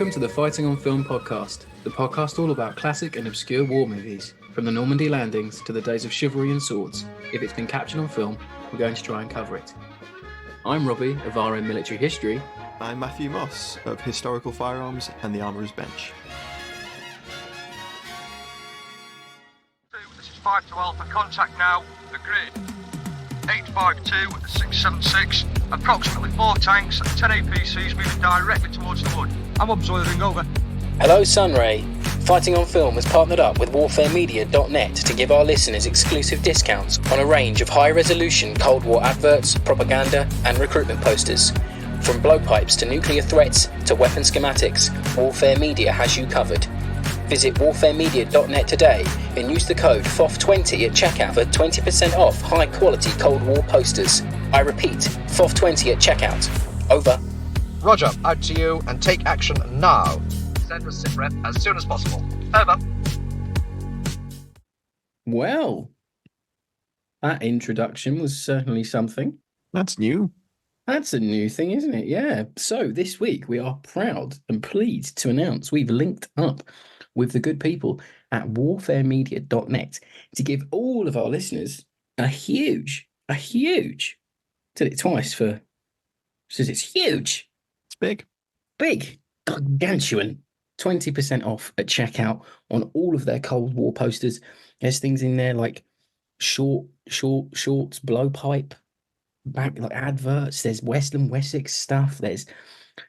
Welcome to the Fighting on Film podcast, the podcast all about classic and obscure war movies, from the Normandy landings to the days of chivalry and swords. If it's been captured on film, we're going to try and cover it. I'm Robbie of RM Military History. I'm Matthew Moss of Historical Firearms and the Armourer's Bench. This is 5 to Alpha, contact now, the grid. 852-676, approximately 4 tanks, 10 APCs moving directly towards the wood. I'm observing, over. Hello Sunray. Fighting on Film has partnered up with WarfareMedia.net to give our listeners exclusive discounts on a range of high-resolution Cold War adverts, propaganda and recruitment posters. From blowpipes to nuclear threats to weapon schematics, Warfare Media has you covered. Visit WarfareMedia.net today and use the code FOF20 at checkout for 20% off high-quality Cold War posters. I repeat, FOF20 at checkout. Over. Roger, out to you and take action now. Send us SITREP as soon as possible. Over. Well, that introduction was certainly something. That's new. That's a new thing, isn't it? Yeah. So this week we are proud and pleased to announce we've linked up with the good people at warfaremedia.net to give all of our listeners a huge, said it twice for, says it's huge. It's big. Big, gargantuan, 20% off at checkout on all of their Cold War posters. There's things in there like shorts, blowpipe, back like adverts. There's Westland Wessex stuff. There's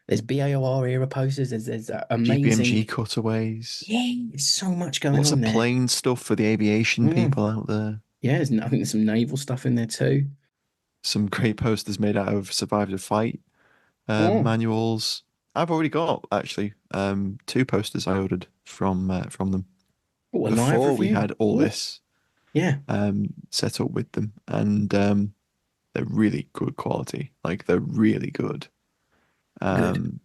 BAOR era posters. There's amazing GBMG cutaways. Yeah, there's so much going Lots on of there. plane stuff for the aviation people out there. Yeah, I think there's some naval stuff in there too. Some great posters made out of Survive the Fight manuals. I've already got actually 2 posters I ordered from them before we had all this set up with them, and they're really good quality. Like, they're really good. The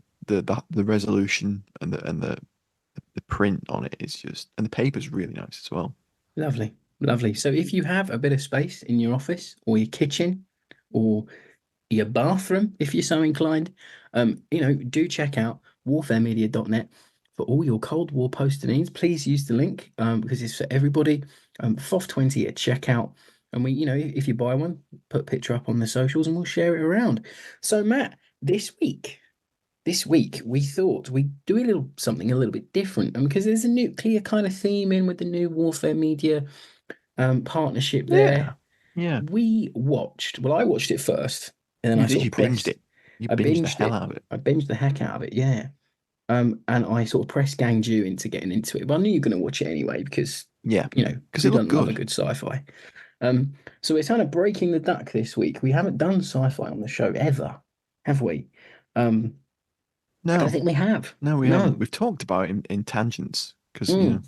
resolution and the print on it is just, and the paper's really nice as well. Lovely. So if you have a bit of space in your office or your kitchen or your bathroom, if you're so inclined, do check out warfaremedia.net for all your Cold War poster needs. Please use the link because it's for everybody. FOF20 at checkout. And we, if you buy one, put a picture up on the socials and we'll share it around. So Matt, this week we thought we'd do something a little bit different, and because there's a nuclear kind of theme in with the new Warfare Media partnership there. Yeah. I watched it first, and then you binged it. You binged the hell out of it. I binged the heck out of it, yeah. And I sort of press ganged you into getting into it, but I knew you were going to watch it anyway because because it looked good. A good sci-fi. So we're kind of breaking the duck this week. We haven't done sci-fi on the show ever, have we? No, I don't think we have. No, we haven't. We've talked about it in tangents because we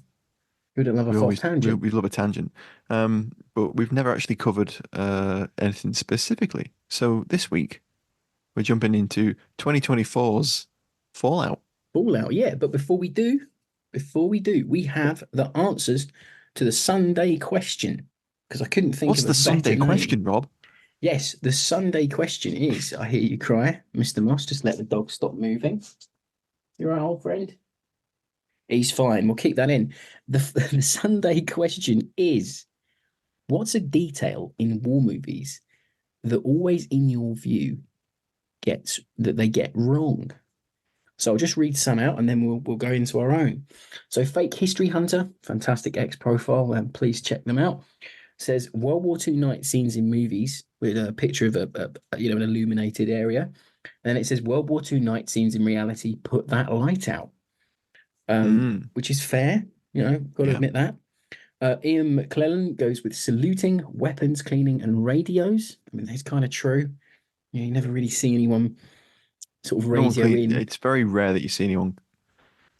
don't love a false tangent. We love a tangent, but we've never actually covered anything specifically. So this week we're jumping into 2024's Fallout. Fallout, yeah. But before we do, we have the answers to the Sunday question, because I couldn't think of a What's the Sunday question, Rob? Yes, the Sunday question is, I hear you cry, Mr. Moss, just let the dog stop moving. You're right, old friend? He's fine, we'll keep that in. The Sunday question is, what's a detail in war movies that always, in your view, they get wrong? So I'll just read some out and then we'll go into our own. So Fake History Hunter, fantastic X-profile, and please check them out. Says World War II night scenes in movies with a picture of an illuminated area, and then it says World War II night scenes in reality put that light out, which is fair. Got to admit that. Ian McClellan goes with saluting, weapons cleaning, and radios. I mean, that's kind of true. You never really see anyone sort of radio in. It's very rare that you see anyone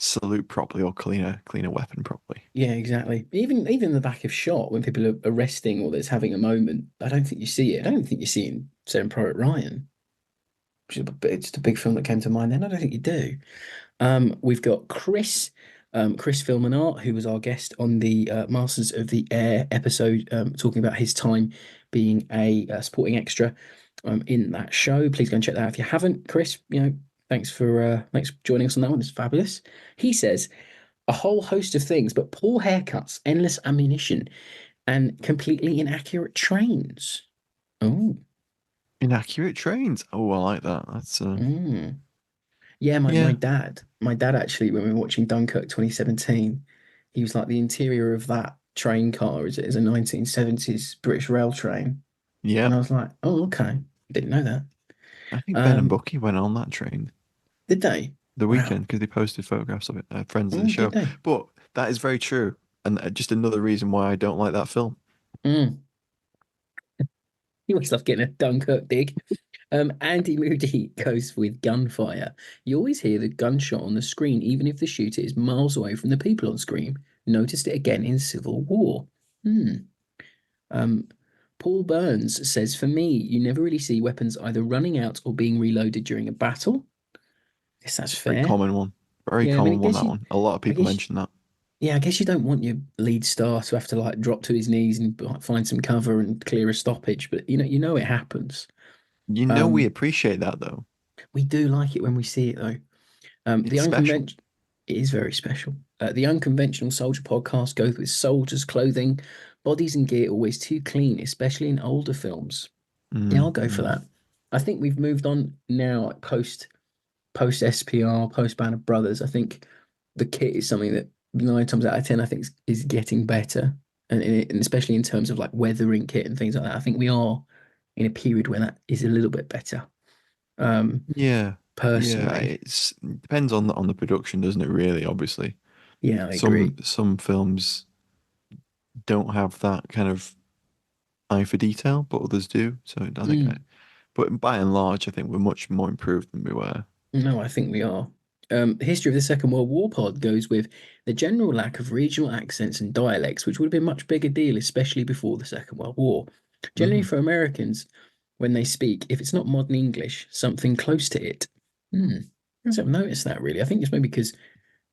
salute properly or clean a weapon properly. Yeah, exactly. Even in the back of shot, when people are resting or there's having a moment, I don't think you see it. I don't think you see it in Saving Private Ryan. It's the big film that came to mind then. I don't think you do. We've got Chris Film and Art, who was our guest on the Masters of the Air episode, talking about his time being a supporting extra in that show. Please go and check that out if you haven't. Chris, Thanks for joining us on that one. It's fabulous. He says a whole host of things, but poor haircuts, endless ammunition, and completely inaccurate trains. Oh, Inaccurate trains. Oh, I like that. That's yeah. My yeah. my dad actually, when we were watching Dunkirk 2017, he was like the interior of that train car is a 1970s British rail train, Yeah. and I was like, oh, okay, didn't know that. I think Ben and Bucky went on that train Did they? the Wow. weekend because they posted photographs of it, friends of the show. Did they? But that is very true, and just another reason why I don't like that film. You always love getting a Dunkirk dig. Andy Moody goes with gunfire. You always hear the gunshot on the screen, even if the shooter is miles away from the people on screen. Noticed it again in Civil War. Paul Burns says, for me, you never really see weapons either running out or being reloaded during a battle. I guess that's fair. Very common one. Very common one, that one. A lot of people mention that. Yeah, I guess you don't want your lead star to have to like drop to his knees and find some cover and clear a stoppage, but you know it happens. You know we appreciate that though. We do like it when we see it though. The unconventional, it is very special. The Unconventional Soldier podcast goes with soldiers' clothing, bodies and gear always too clean, especially in older films. Yeah, I'll go for that. I think we've moved on now post SPR, post Band of Brothers. I think the kit is something that 9 times out of 10 I think is getting better, and especially in terms of like weathering kit and things like that. I think we are in a period where that is a little bit better. Yeah, personally, it depends on the production, doesn't it? Really, obviously. Yeah, I agree. Some films don't have that kind of eye for detail, but others do. So I think, but by and large, I think we're much more improved than we were. No, I think we are. History of the Second World War pod goes with the general lack of regional accents and dialects, which would have been a much bigger deal, especially before the Second World War. Generally, for Americans, when they speak, if it's not modern English, something close to it. I haven't noticed that really. I think it's maybe because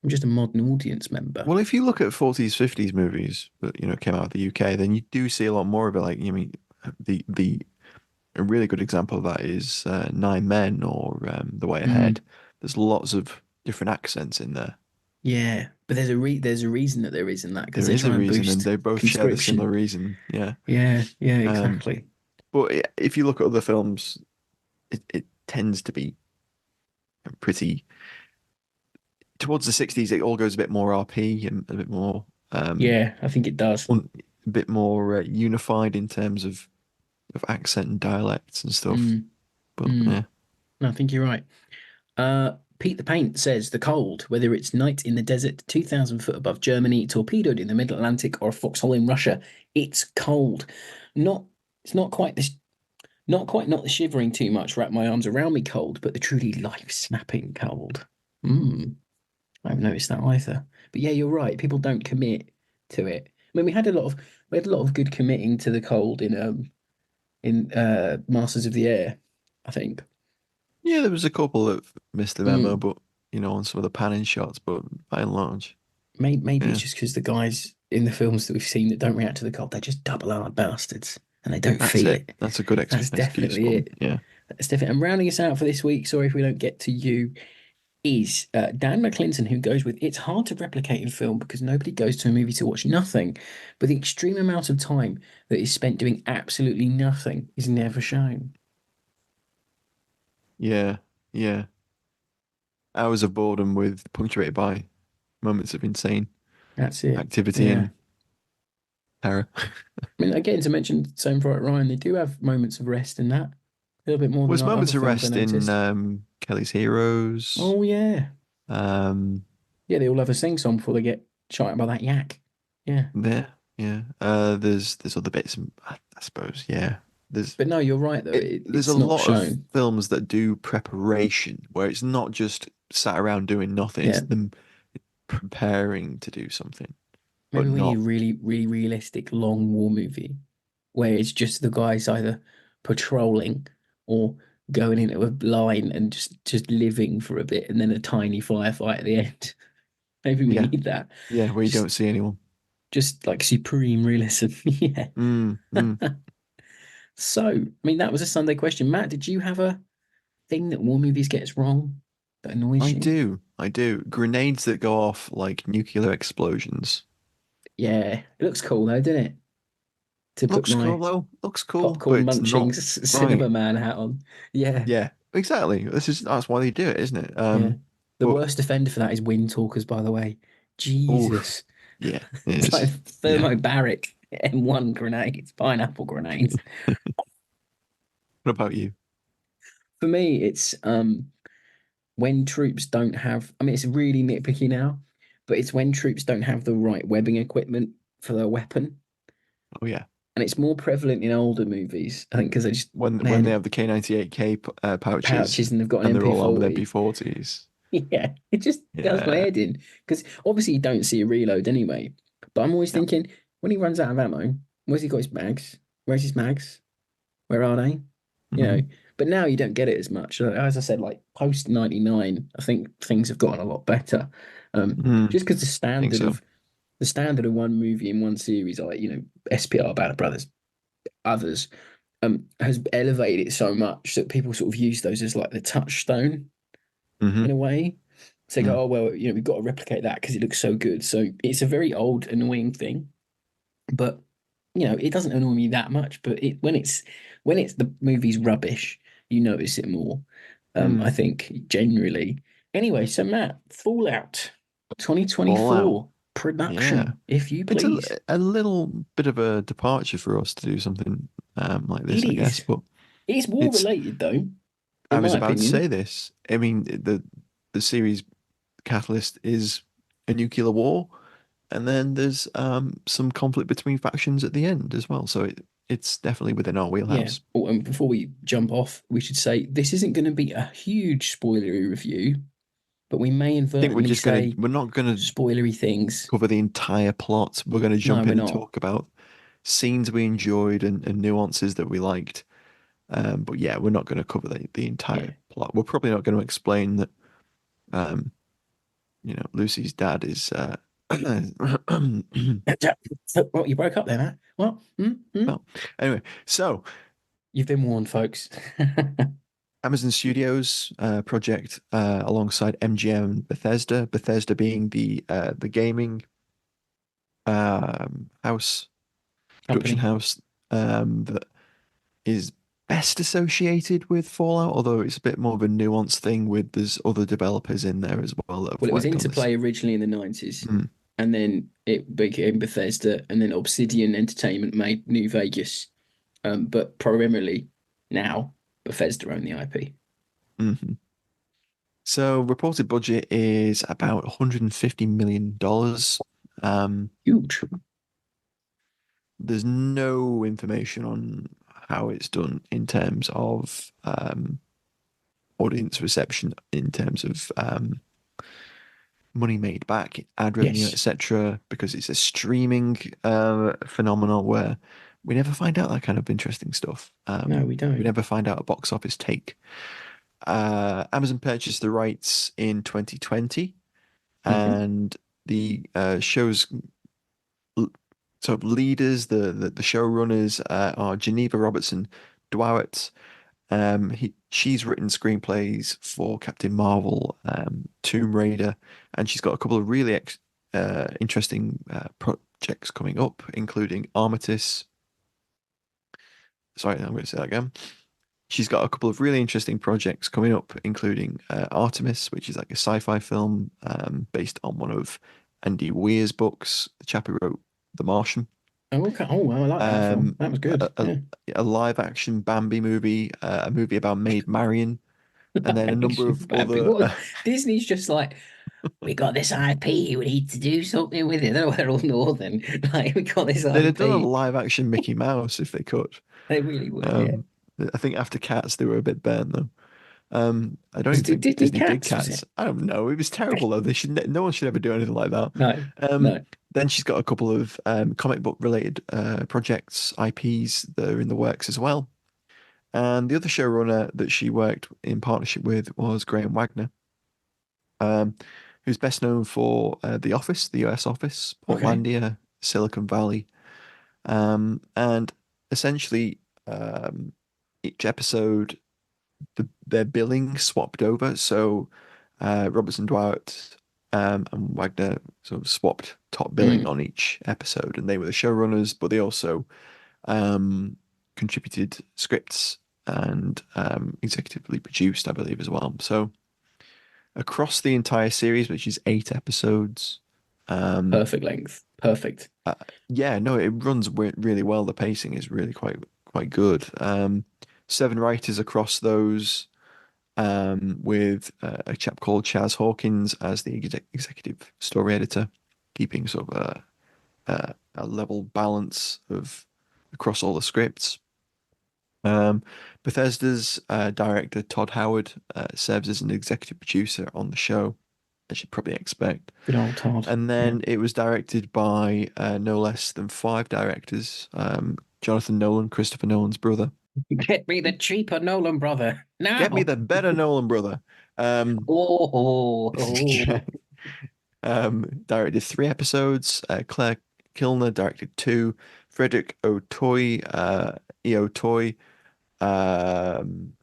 I'm just a modern audience member. Well, if you look at 40s, 50s movies that came out of the UK, then you do see a lot more of it. Like, a really good example of that is Nine Men or The Way Ahead. There's lots of different accents in there. Yeah, but there's a reason that there isn't that, because there is a reason, and they both share the similar reason. Yeah, exactly. But if you look at other films, it tends to be pretty. Towards the 60s, it all goes a bit more RP and a bit more. Yeah, I think it does. A bit more unified in terms of accent and dialects and stuff. But yeah, no, I think you're right. Pete the Paint says the cold, whether it's night in the desert, 2,000 foot above Germany, torpedoed in the Middle Atlantic, or a foxhole in Russia, it's cold. It's not quite the shivering too much, wrap my arms around me cold, but the truly life snapping cold. I haven't noticed that either. But yeah, you're right. People don't commit to it. I mean, we had a lot of good committing to the cold in Masters of the Air, I think. Yeah, there was a couple that missed the memo, but on some of the panning shots, but by and large. Maybe it's just because the guys in the films that we've seen that don't react to the cold, they're just double-hard bastards and they don't feel it. That's a good excuse. That's definitely it. Yeah. That's definitely. And rounding us out for this week, sorry if we don't get to you, is Dan McClinton, who goes with, it's hard to replicate in film because nobody goes to a movie to watch nothing, but the extreme amount of time that is spent doing absolutely nothing is never shown. Yeah. Hours of boredom punctuated by moments of insane activity and terror. I mean, again, to mention Saving Private Ryan, they do have moments of rest in that. A little bit more. Was moments of rest in Kelly's Heroes? Oh yeah. Yeah, they all have a sing song before they get shot at by that yak. Yeah. Yeah. There's other bits, I suppose. Yeah. But no, you're right though. There's a lot of films that do preparation where it's not just sat around doing nothing. It's them preparing to do something. Maybe we need a really, really realistic long war movie where it's just the guys either patrolling or going into a line and just living for a bit, and then a tiny firefight at the end. Maybe we need that. Yeah, where you don't see anyone. Just like supreme realism. Yeah. So, I mean, that was a Sunday question. Matt, did you have a thing that war movies gets wrong? that annoys you? I do. Grenades that go off like nuclear explosions. Yeah, it looks cool though, doesn't it? To put Looks cool my though. Looks cool, but popcorn it's munching not cinema right. man hat on. Yeah, Yeah, exactly. That's why they do it, isn't it? yeah. The But worst offender for that is wind talkers, by the way. oof, Jesus. yeah, it It's like is. Yeah. thermobaric M1 grenades, pineapple grenades. What about you? For me, it's when troops don't have, I mean, it's really nitpicky now, but it's when troops don't have the right webbing equipment for their weapon. Oh yeah, And it's more prevalent in older movies, I think, because they just, when they man, have the K98K pouches pouches and they've got an and they're all armed with MP40. MP40s. Yeah, it just does my Yeah. head in. Because obviously you don't see a reload anyway. But I'm always Yeah. thinking, when he runs out of ammo, where's he got his mags? Where's his mags? Where are they? You know, Mhm. but now you don't get it as much. As I said, like post 99, I think things have gotten a lot better. Mm, Just because I think so. the standard of one movie in one series, like SPR, Band Brothers, others, has elevated it so much that people sort of use those as like the touchstone Hmm. in a way. So they Mm. go, oh well, we've got to replicate that because it looks so good. So it's a very old, annoying thing, but it doesn't annoy me that much. But when it's the movie's rubbish, you notice it more. I Mm. think generally. Anyway, so Matt, Fallout All out. 2024 Yeah. production, if you It's please. a little bit of a departure for us to do something like It this, I guess. is. But It's war it's related though, I in was my about to say opinion. this. I mean, the series catalyst is a nuclear war, and then there's some conflict between factions at the end as well. So it's definitely within our Yeah. wheelhouse. Oh, and before we jump off, we should say this isn't going to be a huge spoilery review, but we may I think inadvertently say we're not gonna spoilery things. cover the entire plot. We're gonna No, jump we're in and not. talk about scenes we enjoyed and nuances that we liked. But yeah, we're not going to cover the Yeah. entire plot. We're probably not going to explain that, um, Lucy's dad is. What, you broke up there, Matt? What? Well, anyway, so You've been warned, folks. Amazon Studios project alongside MGM and Bethesda. Bethesda being the gaming house, production Company. house that is best associated with Fallout, although it's a bit more of a nuanced thing with there's other developers in there as well that have Well, it was worked on this. Interplay originally in the 90s, Mm. and then it became Bethesda, and then Obsidian Entertainment made New Vegas. But primarily now Bethesda own the IP. Mm-hmm. So reported budget is about $150 million. Huge. There's no information on how it's done in terms of audience reception, in terms of money made back, ad revenue, Yes. etc. Because it's a streaming phenomenon where we never find out that kind of interesting stuff. No, we don't. We never find out a box office take. Amazon purchased the rights in 2020, and the show's sort of leaders, the showrunners are Geneva Robertson Dwowett. She's written screenplays for Captain Marvel, Tomb Raider, and she's got a couple of really interesting projects coming up, including Armistice. Sorry, I'm going to say that again. She's got a couple of really interesting projects coming up, including Artemis, which is like a sci-fi film based on one of Andy Weir's books, the chap who wrote The Martian. Oh, okay. Oh, well, I like that film. That was good. A live-action Bambi movie, a movie about Maid Marian, and then a number of other. Disney's just like, we got this IP. We need to do something with it. They're all northern. Like, we got this They'd have IP. done a live-action Mickey Mouse if they could. They really would. Yeah. I think after Cats, they were a bit burnt though. I don't even think Disney Disney did Cats, Cats. I don't know. It was terrible though. They should. No one should ever do anything like that. No. Then she's got a couple of comic book related projects, IPs that are in the works as well. And the other showrunner that she worked in partnership with was Graham Wagner, who's best known for The Office, the US Office, Portlandia, Silicon Valley, and essentially each episode their billing swapped over. So Robertson Dwight and Wagner sort of swapped top billing on each episode, and they were the showrunners, but they also contributed scripts and executively produced, I believe, as well. So across the entire series, which is 8 episodes, perfect length, perfect. Yeah, no, it runs really well. The pacing is really quite good. 7 writers across those, with a chap called Chaz Hawkins as the executive story editor, keeping sort of a level balance of across all the scripts. Bethesda's director Todd Howard serves as an executive producer on the show, as you'd probably expect. Good old Todd. And then it was directed by no less than 5 directors: Jonathan Nolan, Christopher Nolan's brother. Get me the cheaper Nolan brother. No. Get me the better Nolan brother. Directed 3 episodes. Claire Kilner directed 2. Frederick O'Toy,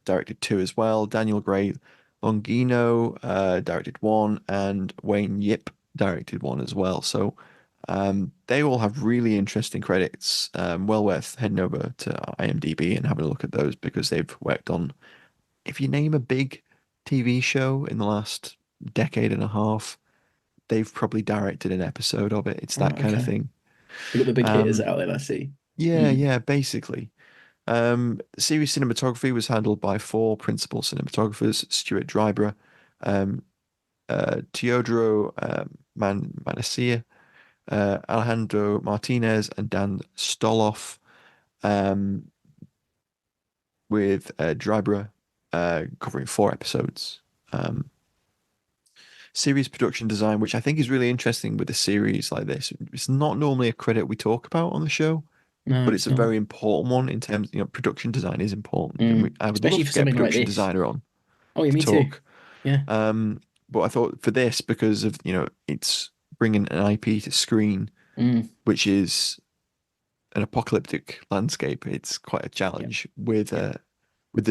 directed 2 as well. Daniel Gray Longino directed 1, and Wayne Yip directed 1 as well. So they all have really interesting credits. Well worth heading over to IMDb and having a look at those, because they've worked on, if you name a big TV show in the last decade and a half, they've probably directed an episode of it. It's that kind of thing. You got the big hitters out there, I see. Yeah, basically. Series cinematography was handled by 4 principal cinematographers: Stuart Dryburgh, Teodoro Manacia, Alejandro Martinez, and Dan Stoloff, with Dryburgh covering 4 episodes. Series production design, which I think is really interesting with a series like this. It's not normally a credit we talk about on the show. No, but it's a very important one in terms, production design is important. And I would especially love for to get a something production like this. designer on. Oh, yeah, me talk. too. Yeah. But I thought for this, because of, it's bringing an IP to screen, which is an apocalyptic landscape. It's quite a challenge with the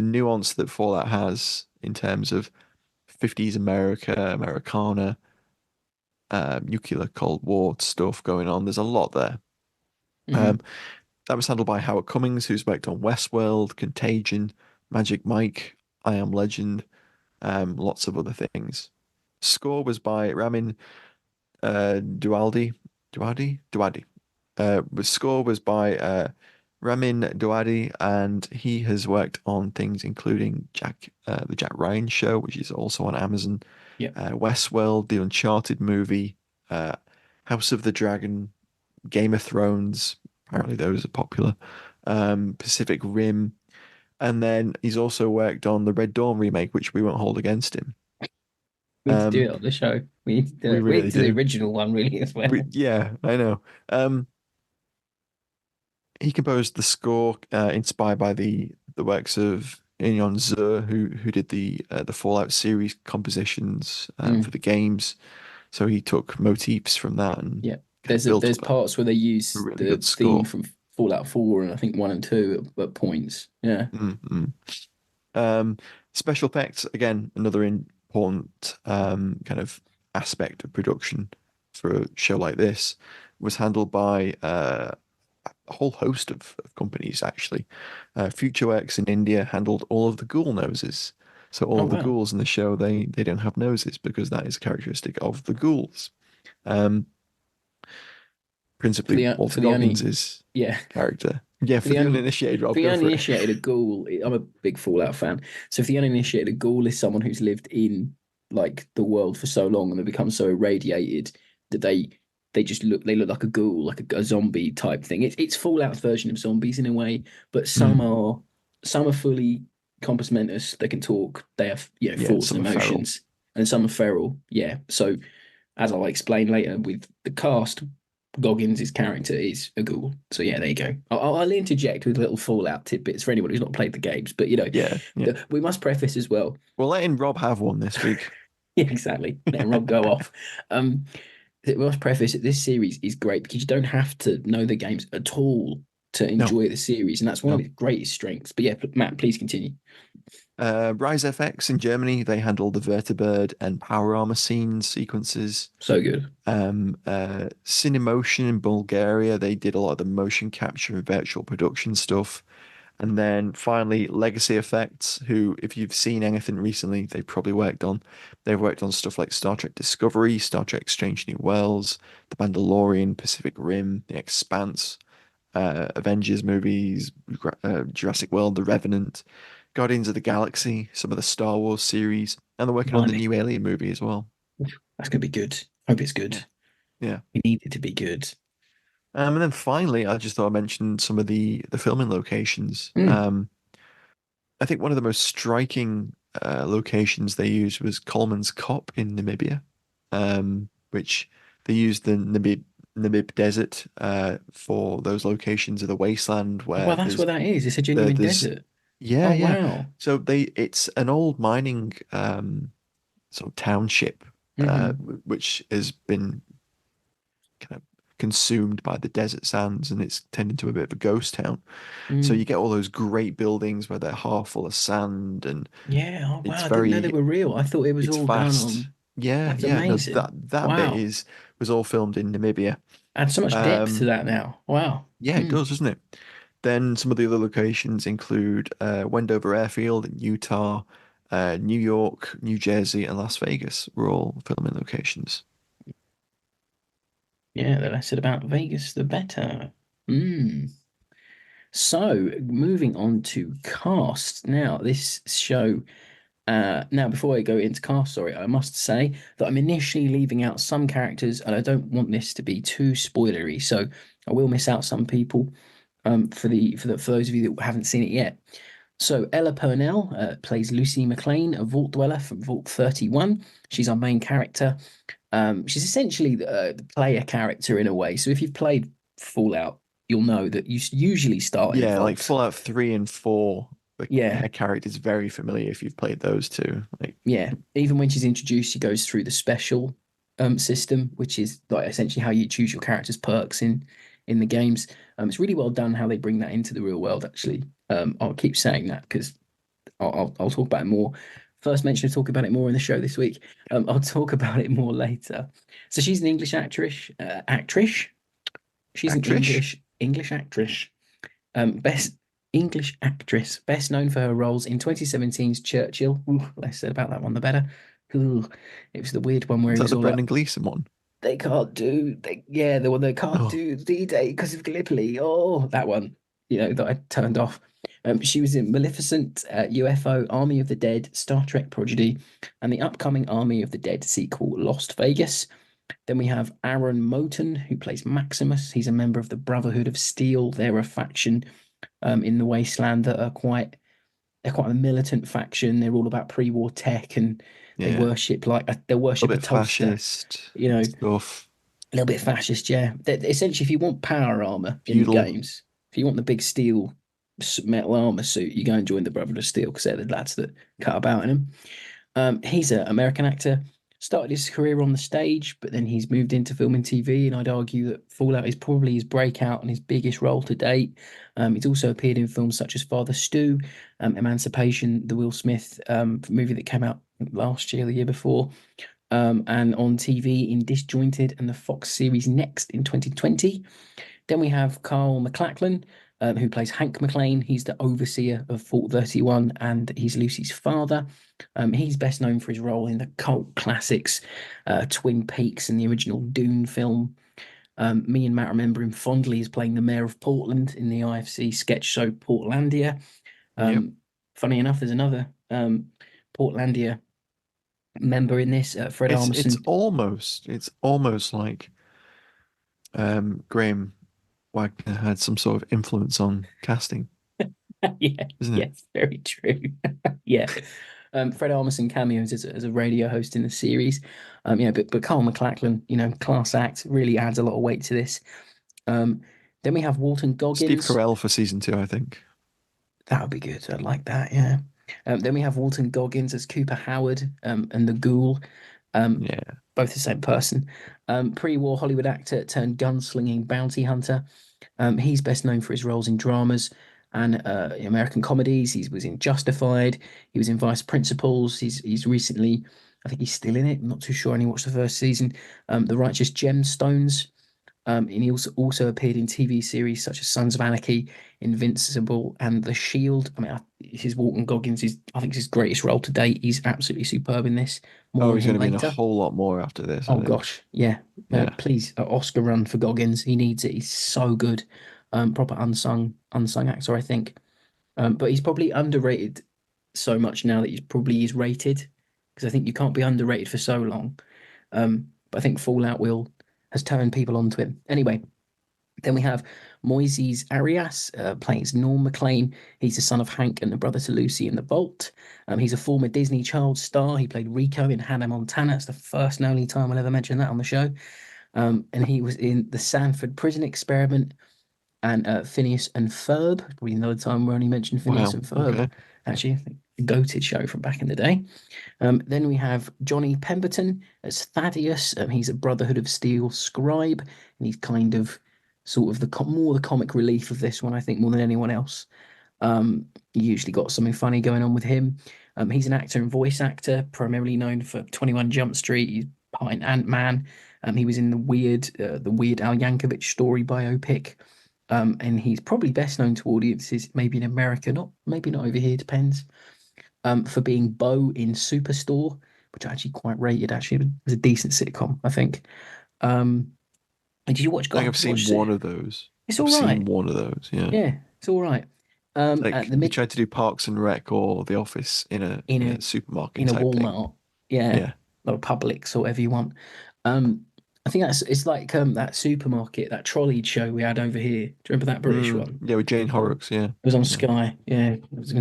nuance that Fallout has in terms of 50s America, Americana, nuclear Cold War stuff going on. There's a lot there. That was handled by Howard Cummings, who's worked on Westworld, Contagion, Magic Mike, I Am Legend, lots of other things. Score was by Ramin Djawadi. The score was by Ramin Djawadi, and he has worked on things including the Jack Ryan Show, which is also on Amazon. Westworld, the Uncharted movie, House of the Dragon, Game of Thrones. Apparently those are popular. Pacific Rim. And then he's also worked on the Red Dawn remake, which we won't hold against him. We need to do it on the show. We need to do it. We need to do the original one, really, as well. Yeah, I know. He composed the score inspired by the works of Inyon Zur, who did the Fallout series compositions for the games. So he took motifs from that and there's parts where they use the theme from Fallout 4 and I think 1 and 2 at points. Yeah. Special effects, again, another important kind of aspect of production for a show like this, was handled by a whole host of companies, actually. FutureWorks in India handled all of the ghoul noses. So all of the ghouls in the show, they don't have noses, because that is a characteristic of the ghouls. Principally Walter Goggins' character. Yeah, for the uninitiated, Rob. For the uninitiated, a ghoul, I'm a big Fallout fan. So if the uninitiated, a ghoul is someone who's lived in like the world for so long and they become so irradiated that they look like a ghoul, like a zombie type thing. It's Fallout's version of zombies in a way, but some are fully compos mentis. They can talk. They have thoughts and emotions, and some are feral. Yeah. So as I'll explain later with the cast, Goggins' character is a ghoul. So yeah, there you go. I'll interject with little Fallout tidbits for anyone who's not played the games. But we must preface as well. We're letting Rob have one this week. Yeah, exactly. Letting Rob go off. We must preface that this series is great because you don't have to know the games at all to enjoy the series, and that's one of its greatest strengths. But yeah, Matt, please continue. Rise FX in Germany, they handle the Vertibird and Power Armor scenes, sequences. So good. Cinemotion in Bulgaria, they did a lot of the motion capture and virtual production stuff. And then finally, Legacy Effects, who, if you've seen anything recently, they've worked on stuff like Star Trek Discovery, Star Trek Strange New Worlds, The Mandalorian, Pacific Rim, The Expanse, Avengers movies, Jurassic World, The Revenant, Guardians of the Galaxy, some of the Star Wars series, and they're working on the new Alien movie as well. That's gonna be good. Hope it's good. Yeah. We need it to be good. And then finally, I just thought I'd mention some of the filming locations. I think one of the most striking locations they used was Coleman's Cop in Namibia, which they used the Namib Desert for those locations of the wasteland where. Well, that's what that is. It's a genuine desert. Yeah, oh, yeah. Wow. So it's an old mining sort of township, which has been kind of consumed by the desert sands, and it's turned into a bit of a ghost town. So you get all those great buildings where they're half full of sand, and yeah, oh wow, I didn't know they were real. I thought it was all fast. done on. Yeah, That's yeah. amazing. No, that wow. bit was all filmed in Namibia. Adds so much depth to that now. Wow. Yeah, it does, doesn't it? Then some of the other locations include Wendover Airfield in Utah, New York, New Jersey, and Las Vegas were all filming locations. Yeah, the less said about Vegas, the better. So, moving on to cast. Now, this show. Now, before I go into cast, sorry, I must say that I'm initially leaving out some characters, and I don't want this to be too spoilery. So, I will miss out some people. For those of you that haven't seen it yet. So Ella Purnell plays Lucy McLean, a vault dweller from Vault 31. She's our main character. She's essentially the player character in a way. So if you've played Fallout, you'll know that you usually start in like Fallout 3 and 4. Yeah, her character is very familiar if you've played those two. Even when she's introduced, she goes through the special system, which is like essentially how you choose your character's perks in the games. It's really well done how they bring that into the real world, actually. I'll keep saying that because I'll talk about it more. First mention of talking about it more in the show this week. I'll talk about it more later. So she's an English actress. She's an English actress. Best English actress, best known for her roles in 2017's Churchill. Ooh, less said about that one, the better. Ooh, it was the weird one where it was all Brendan Gleeson one. They can't do the one they can't do D-Day because of Gallipoli. Oh, that one, that I turned off. She was in Maleficent, UFO, Army of the Dead, Star Trek Prodigy, and the upcoming Army of the Dead sequel, Lost Vegas. Then we have Aaron Moten, who plays Maximus. He's a member of the Brotherhood of Steel. They're a faction in the Wasteland that are quite a militant faction. They're all about pre-war tech, and they worship a toaster, fascist, stuff. A little bit fascist, yeah. Essentially, if you want power armor in the games, if you want the big steel metal armor suit, you go and join the Brotherhood of Steel because they're the lads that cut about in them. He's an American actor. Started his career on the stage, but then he's moved into film and TV, and I'd argue that Fallout is probably his breakout and his biggest role to date. He's also appeared in films such as Father Stu, Emancipation, the Will Smith movie that came out last year, the year before, and on TV in Disjointed and the Fox series Next in 2020. Then we have Carl McLachlan, who plays Hank McLean. He's the overseer of Vault 31, and he's Lucy's father. He's best known for his role in the cult classics, Twin Peaks and the original Dune film. Me and Matt remember him fondly as playing the mayor of Portland in the IFC sketch show Portlandia. Funny enough, there's another Portlandia member in this, Fred Armisen. It's almost like Graham Wagner had some sort of influence on casting. Yeah, isn't it? Yes, very true. Yeah. Fred Armisen cameos as a radio host in the series. But Carl McLachlan, class act, really adds a lot of weight to this. Then we have Walton Goggins. Steve Carell for season 2, I think. That would be good. I'd like that, yeah. Then we have Walton Goggins as Cooper Howard and the Ghoul. Both the same person. Pre-war Hollywood actor turned gunslinging bounty hunter. He's best known for his roles in dramas and American comedies. He was in Justified. He was in Vice Principals. He's recently, I think he's still in it. I'm not too sure. I only watched the first season. The Righteous Gemstones. And he also appeared in TV series such as Sons of Anarchy, Invincible, and The Shield. I mean, his Walton Goggins is, I think, his greatest role to date. He's absolutely superb in this. More he's going to be in a whole lot more after this. Oh gosh, yeah. Please, Oscar run for Goggins. He needs it. He's so good. Proper unsung actor, I think. But he's probably underrated so much now that he's rated, because I think you can't be underrated for so long. But I think Fallout has turned people onto him. Anyway, then we have Moises Arias playing Norm MacLean. He's the son of Hank and the brother to Lucy in The Vault. He's a former Disney child star. He played Rico in Hannah Montana. It's the first and only time I'll ever mention that on the show. And he was in The Sanford Prison Experiment and Phineas and Ferb. Probably another time we only mentioned Phineas and Ferb. Okay. Actually, I think a goated show from back in the day. Then we have Johnny Pemberton as Thaddeus. He's a Brotherhood of Steel scribe, and he's kind of sort of the comic relief of this one, I think, more than anyone else. You usually got something funny going on with him. He's an actor and voice actor, primarily known for 21 Jump Street. He's behind Ant-Man. He was in the Weird Al Yankovic story biopic. And he's probably best known to audiences, maybe in America, maybe not over here, depends. For being Bo in Superstore, which I actually quite rated. Actually, it was a decent sitcom, I think. And did you watch? I've seen one of those. It's all right. Seen one of those, yeah. Yeah, it's all right. He tried to do Parks and Rec or The Office in a supermarket, in a Walmart, yeah, or Publix or whatever you want. I think it's like that supermarket, that trolley show we had over here. Do you remember that British one? Yeah, with Jane Horrocks. Yeah, it was on Sky. Yeah, it was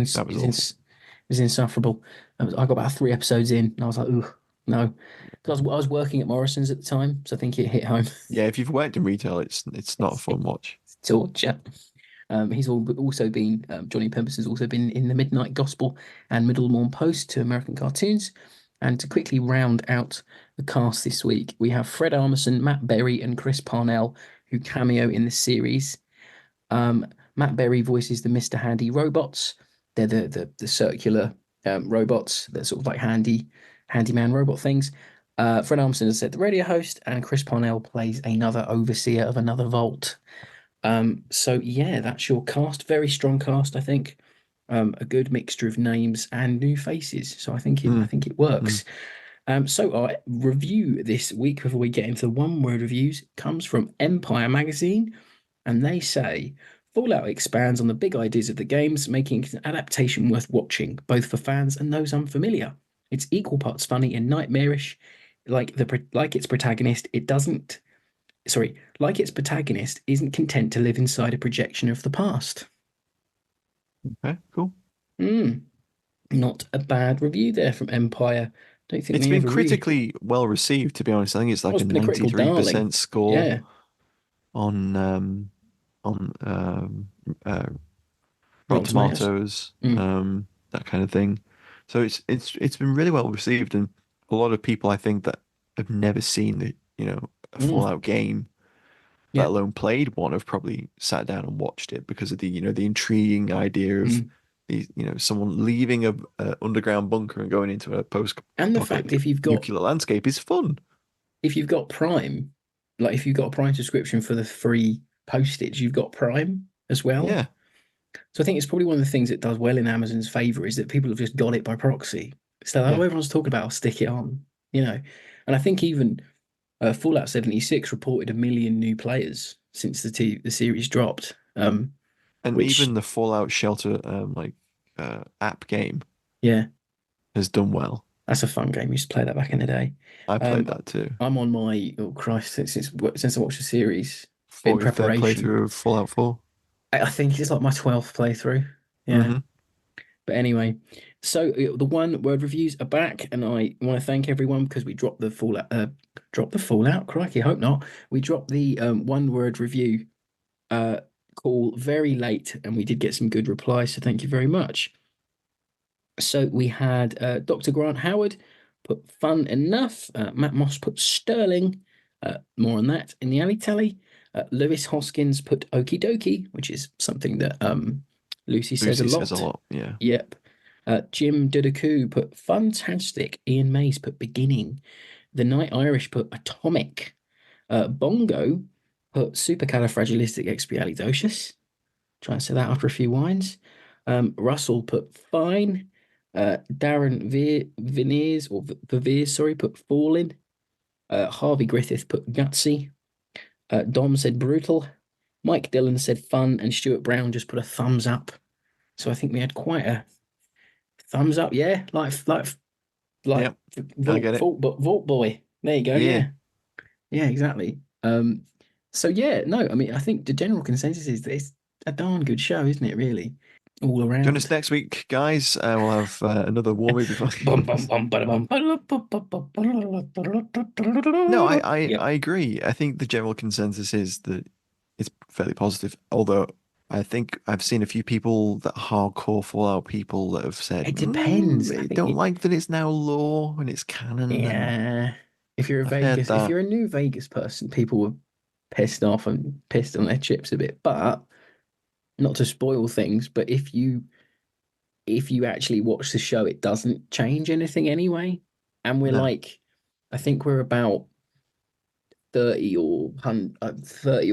insufferable. I got about 3 episodes in, and I was like, ooh, no, because I was working at Morrison's at the time, so I think it hit home. Yeah, if you've worked in retail, it's not a fun watch. It's torture. He's also been Johnny Pemberton's also been in the Midnight Gospel and Middlemorn Post, 2 American cartoons. And to quickly round out the cast this week, we have Fred Armisen, Matt Berry, and Chris Parnell, who cameo in the series. Matt Berry voices the Mr. Handy robots. They're the circular robots. They're sort of like handyman robot things. Fred Armisen has said the radio host, and Chris Parnell plays another overseer of another vault. So yeah, that's your cast. Very strong cast, I think. A good mixture of names and new faces. So I think it works. So our review this week, before we get into the one-word reviews, comes from Empire Magazine, and they say Fallout expands on the big ideas of the games, making it an adaptation worth watching, both for fans and those unfamiliar. It's equal parts funny and nightmarish. Like its protagonist, its protagonist isn't content to live inside a projection of the past. Okay, cool. Not a bad review there from Empire. Don't think it's been critically well received, to be honest. I think it's like a 93% score on Rotten Tomatoes, that kind of thing. So it's been really well received, and a lot of people, I think, that have never seen a Fallout game, let alone played one, have probably sat down and watched it because of the intriguing idea of someone leaving a underground bunker and going into a and the fact if you've got nuclear landscape is fun. If you've got Prime, like if you've got a Prime subscription for the free postage, you've got Prime as well. Yeah. So I think it's probably one of the things that does well in Amazon's favor is that people have just got it by proxy. So everyone's talking about, I'll stick it on, And I think even Fallout 76 reported 1 million new players since the series dropped. And even the Fallout Shelter app game, has done well. That's a fun game. I used to play that back in the day. I played that too. I'm on my since I watched the series in preparation. Playthrough of Fallout 4. I think it's like my 12th playthrough. Yeah. Mm-hmm. But anyway, so the one-word reviews are back, and I want to thank everyone because we dropped the Fallout. Crikey, hope not. We dropped the one-word review call very late, and we did get some good replies, so thank you very much. So we had Dr. Grant Howard put fun enough. Matt Moss put sterling. More on that in the alley tally. Lewis Hoskins put okie dokie, which is something that Lucy says a lot. Yeah. Yep. Jim Dudaku put fantastic. Ian Mays put beginning. The Night Irish put atomic. Bongo put supercalifragilisticexpialidocious. Try and say that after a few wines. Russell put fine. Darren Veneers or Veneers, sorry, put falling. Harvey Griffith put gutsy. Dom said brutal. Mike Dillon said fun, and Stuart Brown just put a thumbs up. So I think we had quite a thumbs up, yeah, like Yep, I get it. Vault Boy. There you go. Yeah, exactly. So yeah, no, I mean, I think the general consensus is that it's a darn good show, isn't it? Really, all around. Join us next week, guys. We'll have another war movie. No, I agree. I think the general consensus is that it's fairly positive. Although I think I've seen a few people that hardcore Fallout people that have said it depends. They don't like that it's now lore and it's canon. Yeah, if you're if you're a new Vegas person, people were pissed off and pissed on their chips a bit. But not to spoil things, but if you actually watch the show, it doesn't change anything anyway. And we're I think we're about 30 or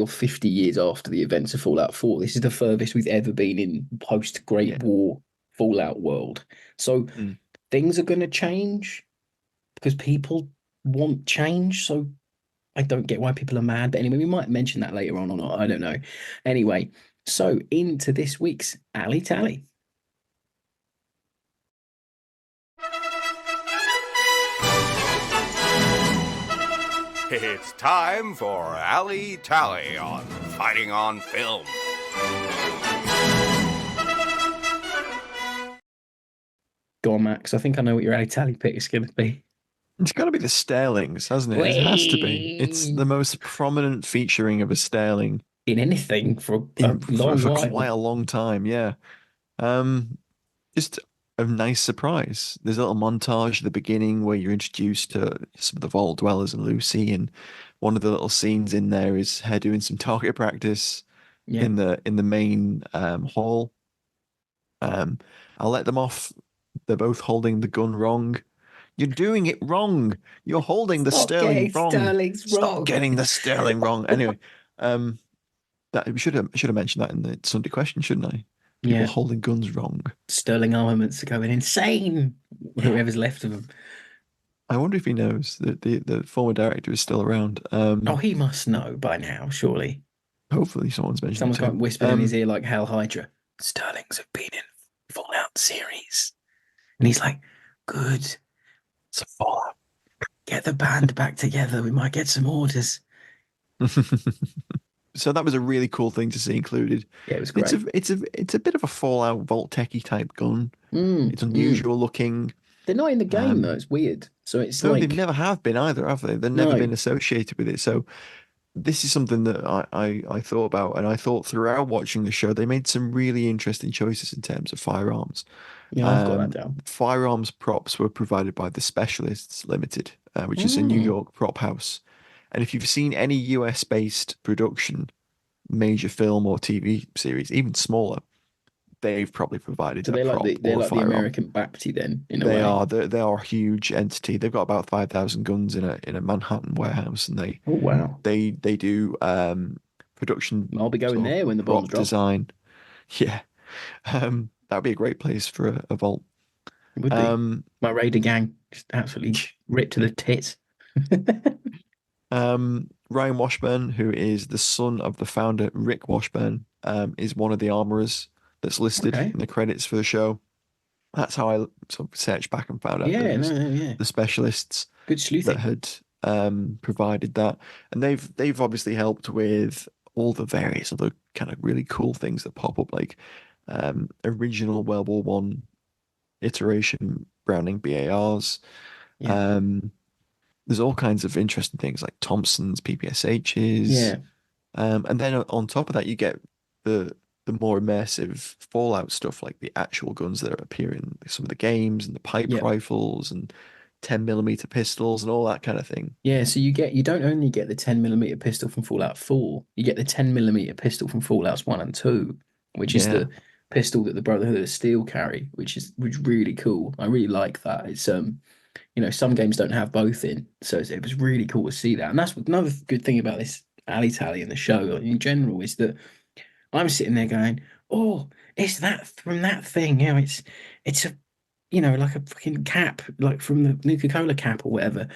50 years after the events of Fallout 4. This is the furthest we've ever been in post Great War Fallout world. So things are going to change because people want change. So I don't get why people are mad. But anyway, we might mention that later on or not. I don't know. Anyway, so into this week's Alley Tally. It's time for Alley Tally on Fighting on Film. Go on, Max. I think I know what your Alley Tally pick is going to be. It's got to be the Sterlings, hasn't it? It has to be. It's the most prominent featuring of a Sterling in anything for quite a long time. Yeah, just a nice surprise. There's a little montage at the beginning where you're introduced to some of the Vault Dwellers and Lucy, and one of the little scenes in there is her doing some target practice in the main hall. I'll let them off. They're both holding the gun wrong. You're doing it wrong. You're holding the Sterling wrong. Stop getting the Sterling wrong. Anyway, that we should have mentioned that in the Sunday question, shouldn't I? People holding guns wrong. Sterling armaments are going insane. Whoever's left of them. I wonder if he knows that the former director is still around. He must know by now, surely. Hopefully someone's mentioned Someone's got whispered in his ear like Hal Hydra. Sterlings have been in Fallout series. And he's like, good. It's a Fallout. Get the band back together. We might get some orders. So that was a really cool thing to see included. Yeah, it was great. It's a bit of a Fallout Vault-Techy type gun. It's unusual looking. They're not in the game though. It's weird. So it's they never have been either, have they? They've never been associated with it. So this is something that I thought about, and I thought throughout watching the show, they made some really interesting choices in terms of firearms. Yeah, I've got that down. Firearms props were provided by the Specialists Limited, which is a New York prop house. And if you've seen any US-based production, major film or TV series, even smaller, they've probably provided so a prop they're or like firearm. The American BAPTI then, in a way. They are a huge entity. They've got about 5,000 guns in a Manhattan warehouse, and they they do production. I'll be going there when the bombs drop. Design. Yeah, that'd be a great place for a vault. It would be. My Raider gang just absolutely ripped to the tits. Ryan Washburn, who is the son of the founder Rick Washburn, is one of the armorers that's listed in the credits for the show. That's how I sort of searched back and found out the Specialists Good sleuthing. that had provided that, and they've obviously helped with all the various other kind of really cool things that pop up, like original World War One iteration Browning BARs. There's all kinds of interesting things like Thompson's PPSHs. And then on top of that, you get the more immersive Fallout stuff, like the actual guns that appear in some of the games, and the pipe rifles and 10mm pistols and all that kind of thing. Yeah, so you don't only get the 10mm pistol from Fallout 4, you get the 10mm pistol from Fallouts 1 and 2, which is the pistol that the Brotherhood of Steel carry, which is really cool. I really like that. It's some games don't have both in, so it was really cool to see that. And that's another good thing about this Alley Tally in the show in general is that I'm sitting there going, "Oh, it's that from that thing." It's a like a fucking cap, like from the Nuka-Cola cap or whatever.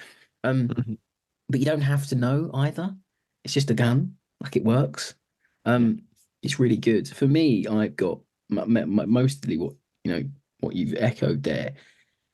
But you don't have to know either. It's just a gun, like it works. It's really good. For me, I've got mostly what you've echoed there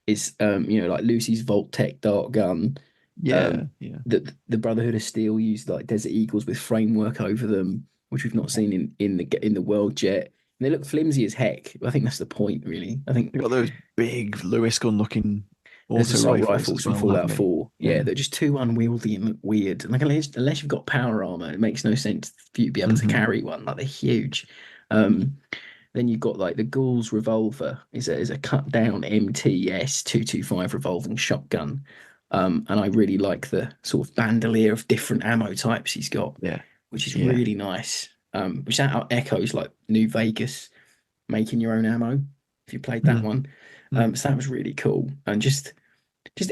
is like Lucy's Vault-Tec dart gun. Yeah. The Brotherhood of Steel used like Desert Eagles with framework over them, which we've not seen in the world yet. And they look flimsy as heck. I think that's the point, really. I think you got those big Lewis gun looking there's auto rifles from Fallout 4. Yeah, they're just too unwieldy and look weird. And like unless you've got power armor, it makes no sense for you to be able to carry one. Like they're huge. Then you've got like the Ghoul's revolver is a cut down MTS 225 revolving shotgun. And I really like the sort of bandolier of different ammo types he's got. Yeah. Which is really nice. Which that echoes like New Vegas making your own ammo. If you played that one. So that was really cool. And just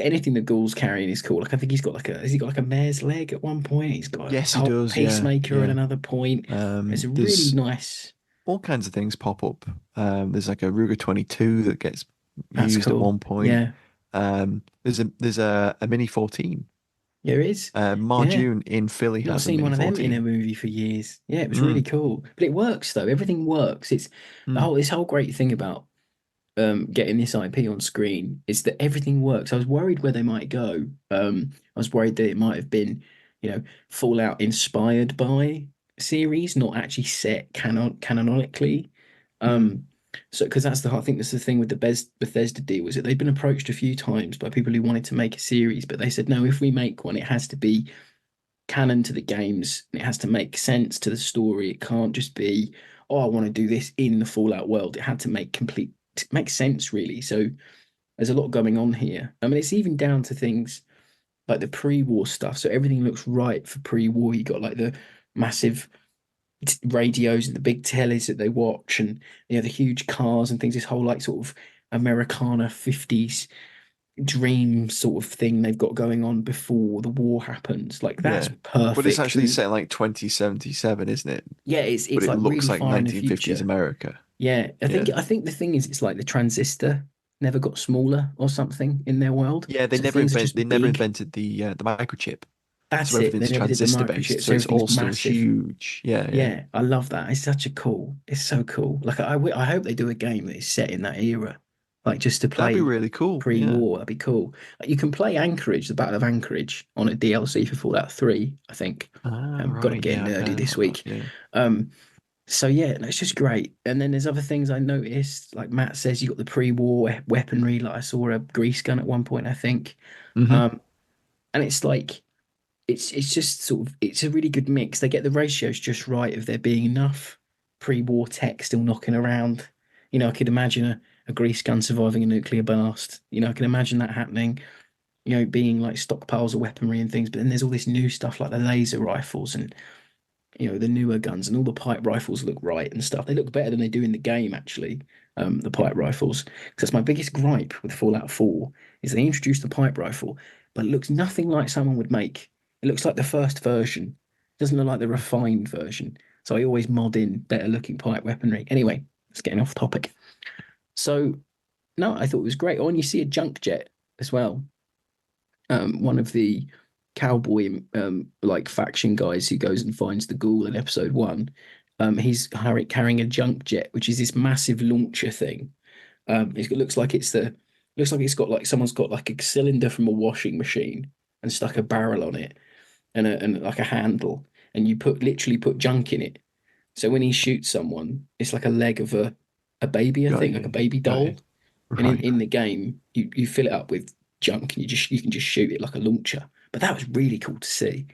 anything the Ghoul's carrying is cool. Like I think he's got has he got like a mare's leg at one point? He's got he does, pacemaker at another point. It's a really nice. All kinds of things pop up. There's like a Ruger 22 that gets used at one point. Yeah. There's a Mini 14. Yeah, it is. Marjune in Philly I've has seen one of them 14. in a movie for years. Yeah, it was really cool. But it works though. Everything works. It's this whole great thing about getting this IP on screen is that everything works. I was worried where they might go. I was worried that it might have been, Fallout inspired by series, not actually set canonically. So because I think that's the thing with the Bethesda deal was that they've been approached a few times by people who wanted to make a series, but they said no, if we make one, it has to be canon to the games. It has to make sense to the story. It can't just be, oh, I want to do this in the Fallout world. It had to make sense really. So there's a lot going on here. I mean, it's even down to things like the pre-war stuff. So everything looks right for pre-war. You got like the massive radios and the big tellies that they watch, and the huge cars and things. This whole like sort of Americana 50s dream sort of thing they've got going on before the war happens. Like that's perfect. But it's actually set in like 2077, isn't it? Yeah, it's but like it looks really like far 1950s America. Yeah, I think the thing is, it's like the transistor never got smaller or something in their world. Yeah, they never invented the microchip. That's so it. They never did the transistor microchip, based, so it's also massive. huge. Yeah. I love that. It's it's so cool. Like I hope they do a game that is set in that era, like just to play. That'd be really cool. Pre-war, that'd be cool. Like, you can play Anchorage, the Battle of Anchorage, on a DLC for Fallout 3. I think. I've got to get nerdy this week. So yeah, it's just great. And then there's other things I noticed. Like Matt says, you got the pre-war weaponry. Like I saw a grease gun at one point, I think. And it's like. It's just sort of, it's a really good mix. They get the ratios just right of there being enough pre-war tech still knocking around. I could imagine a grease gun surviving a nuclear blast. I can imagine that happening, being like stockpiles of weaponry and things. But then there's all this new stuff like the laser rifles and, the newer guns, and all the pipe rifles look right and stuff. They look better than they do in the game, actually, the pipe rifles. Because that's my biggest gripe with Fallout 4 is they introduced the pipe rifle, but it looks nothing like someone would make. It looks like the first version. It doesn't look like the refined version. So I always mod in better looking pipe weaponry. Anyway, it's getting off topic. So, no, I thought it was great. Oh, and you see a junk jet as well. One of the cowboy like faction guys who goes and finds the ghoul in episode 1. He's carrying a junk jet, which is this massive launcher thing. It looks like it's got like someone's got like a cylinder from a washing machine and stuck a barrel on it. And like a handle, and you literally put junk in it. So when he shoots someone, it's like a leg of a baby, I think, like a baby doll. Right. And in the game, you fill it up with junk, and you can just shoot it like a launcher. But that was really cool to see.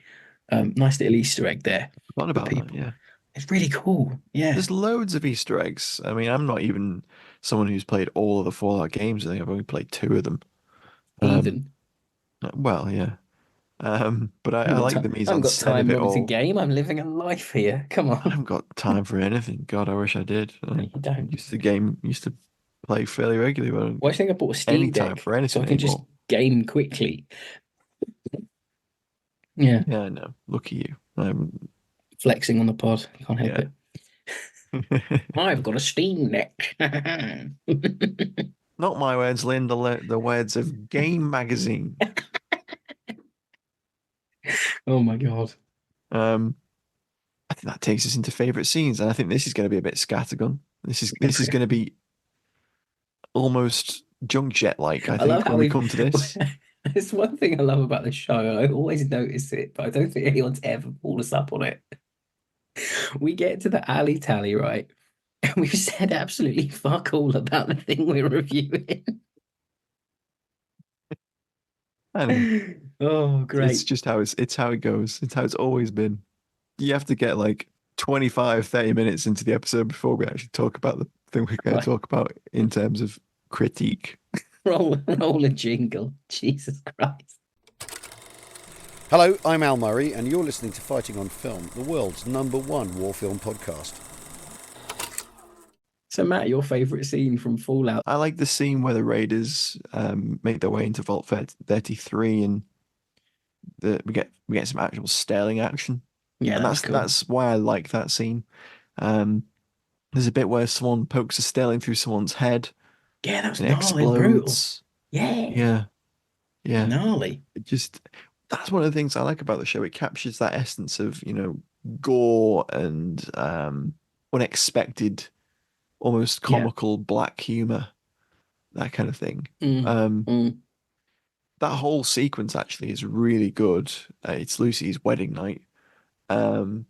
Nice little Easter egg there. What about that? Yeah, it's really cool. Yeah, there's loads of Easter eggs. I mean, I'm not even someone who's played all of the Fallout games. I think I've only played 2 of them. Even. Well, yeah. But I like the mise I haven't en got scène time of it to all. game. I'm living a life here. Come I on. haven't got time for anything. God, I wish I did. You don't. Used to play fairly regularly, but I don't Well, I get think I bought a any Steam time Deck for so anything I can just anymore. game quickly. Yeah, Yeah, I know. Lucky you. flexing on the pod. Can't help Yeah. it. I've got a Steam Deck. Not my words, Lynn, the words of Game Magazine. Oh my god. Um, I think that takes us into favourite scenes, and I think this is going to be a bit scattergun. This is going to be almost junk jet like, I I love think, how when we we. come to this. There's one thing I love about the show. I always notice it, but I don't think anyone's ever pulled us up on it. We get to the alley tally, right? And we've said absolutely fuck all about the thing we're reviewing. I know. Oh, It's great. just how it's how it goes. It's how it's always been. You have to get like 25, 30 minutes into the episode before we actually talk about the thing we're going to talk about in terms of critique. Roll a jingle. Jesus Christ. Hello, I'm Al Murray, and you're listening to Fighting on Film, the world's #1 war film podcast. So, Matt, your favourite scene from Fallout? I like the scene where the Raiders make their way into Vault 33 and we get some actual staring action. Yeah, and that's cool. That's why I like that scene. There's a bit where someone pokes a sterling through someone's head. Yeah, that was and it gnarly, brutal. explodes. Yeah. Yeah. Gnarly. That's one of the things I like about the show. It captures that essence of, gore and unexpected, almost comical black humor, that kind of thing. That whole sequence actually is really good. It's Lucy's wedding night. Wedding,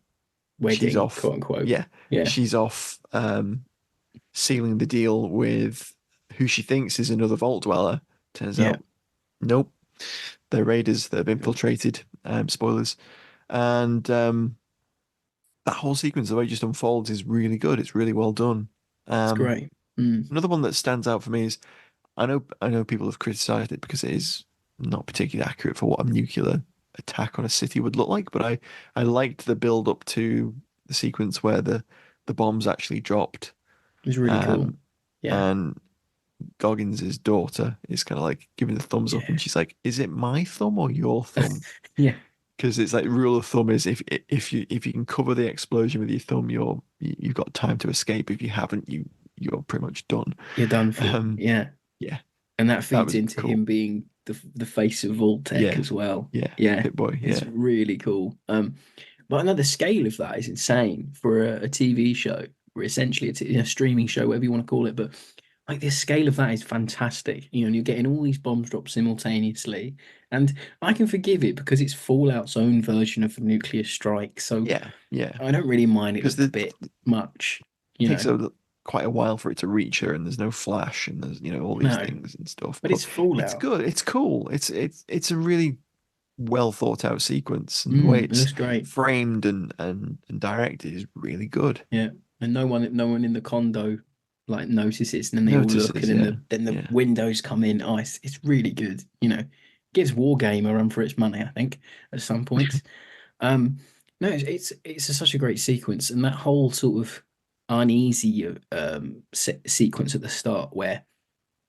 she's off, quote unquote. Yeah. Yeah. She's off sealing the deal with who she thinks is another vault dweller. Turns out, nope. They're raiders that have infiltrated. Spoilers. And that whole sequence, the way it just unfolds, is really good. It's really well done. It's great. Another one that stands out for me is I know people have criticized it because it is not particularly accurate for what a nuclear attack on a city would look like, but I liked the build up to the sequence where the bombs actually dropped. It was really cool. Yeah. And Goggins' daughter is kind of like giving the thumbs up, and she's like, "Is it my thumb or your thumb?" Yeah. Because it's like rule of thumb is if you can cover the explosion with your thumb, you've got time to escape. If you haven't, you're pretty much done. You're done for. Yeah. And that feeds into cool. him being the face of Vault-Tec as well. Yeah. Pip-Boy. It's really cool. But another scale of that is insane for a TV show, or essentially a streaming show, whatever you want to call it. But like the scale of that is fantastic. And you're getting all these bombs dropped simultaneously. And I can forgive it because it's Fallout's own version of a nuclear strike. So yeah. I don't really mind it a bit much. It takes quite a while for it to reach her, and there's no flash, and there's all these things and stuff. But it's Fallout. It's good. It's cool. It's a really well thought out sequence, and the way it's great. framed and directed is really good. Yeah, and no one in the condo like notices, and then they all look, and then the windows come in. Oh, it's really good. Gives Wargame a run for its money, I think, at some point. No, it's such a great sequence, and that whole sort of uneasy sequence at the start where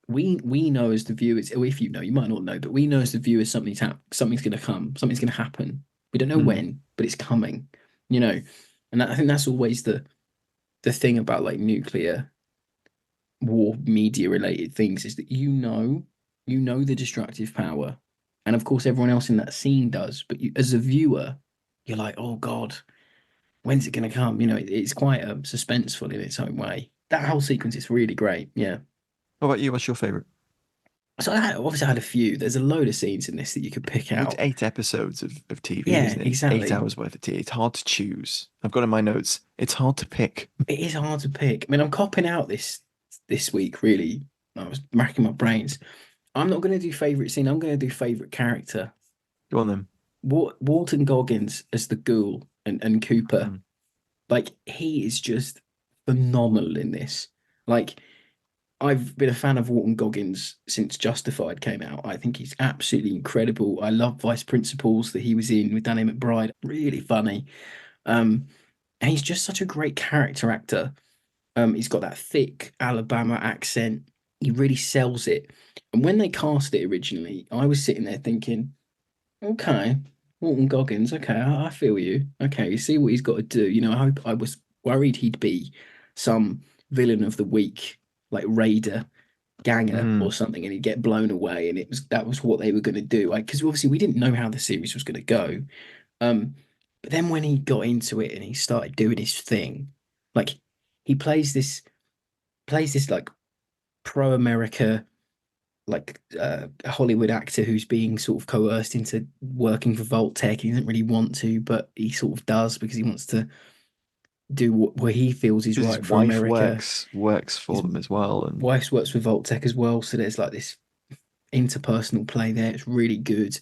we know as the viewers, or if you might not know, but we know as the viewers something's going to come, something's going to happen. We don't know when, but it's coming. And I think that's always the thing about like nuclear war media related things, is that you know the destructive power, and of course everyone else in that scene does, but as a viewer you're like, oh god, when's it going to come? It's quite suspenseful in its own way. That whole sequence is really great. Yeah. What about you? What's your favorite? So I had a few. There's a load of scenes in this that you could pick out. It's 8 episodes of TV, yeah, isn't it? Exactly. 8 hours worth of TV. It's hard to choose. I've got in my notes, it's hard to pick. It is hard to pick. I mean, I'm copping out this week, really. I was racking my brains. I'm not going to do favourite scene. I'm going to do favourite character. Go on then. Walton Goggins as the ghoul and Cooper. Like, he is just phenomenal in this. Like, I've been a fan of Walton Goggins since Justified came out. I think he's absolutely incredible. I love Vice Principals that he was in with Danny McBride. Really funny. And he's just such a great character actor. He's got that thick Alabama accent. He really sells it. And when they cast it originally, I was sitting there thinking, okay, Walton Goggins, okay, I feel you. Okay, you see what he's got to do. I was worried he'd be some villain of the week, like Raider, Ganger, or something, and he'd get blown away. And that was what they were going to do. Because obviously we didn't know how the series was going to go. But then when he got into it and he started doing his thing, like he plays this like pro-America, like Hollywood actor who's being sort of coerced into working for Vault-Tec. He doesn't really want to, but he sort of does because he wants to do what he feels is right for America. Works for them as well, and wife works for Vault-Tec as well. So there's like this interpersonal play there. It's really good.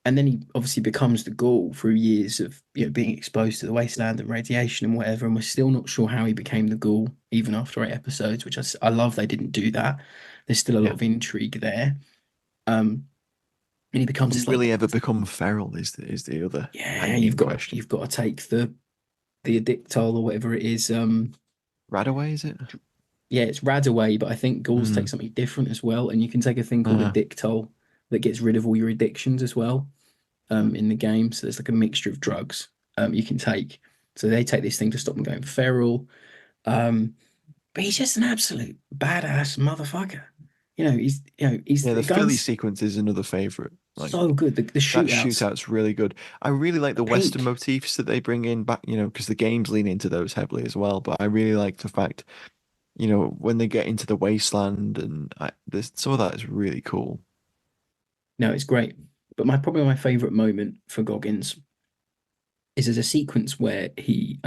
And then he obviously becomes the Ghoul through years of being exposed to the wasteland and radiation and whatever. And we're still not sure how he became the Ghoul, even after 8 episodes, which I love. They didn't do that. There's still a lot of intrigue there. And he becomes this, really ever become feral is the other. Yeah, you've got to take the addictol or whatever it is. Radaway, is it? Yeah, it's Radaway, but I think ghouls take something different as well. And you can take a thing called addictol that gets rid of all your addictions as well in the game. So there's like a mixture of drugs you can take. So they take this thing to stop them going feral. But he's just an absolute badass motherfucker. He's the Philly sequence is another favorite. Like, so good. The shootout's really good. I really like the Western motifs that they bring in back, because the games lean into those heavily as well. But I really like the fact, when they get into the wasteland and some of that is really cool. No, it's great. But probably my favorite moment for Goggins is there's a sequence where he,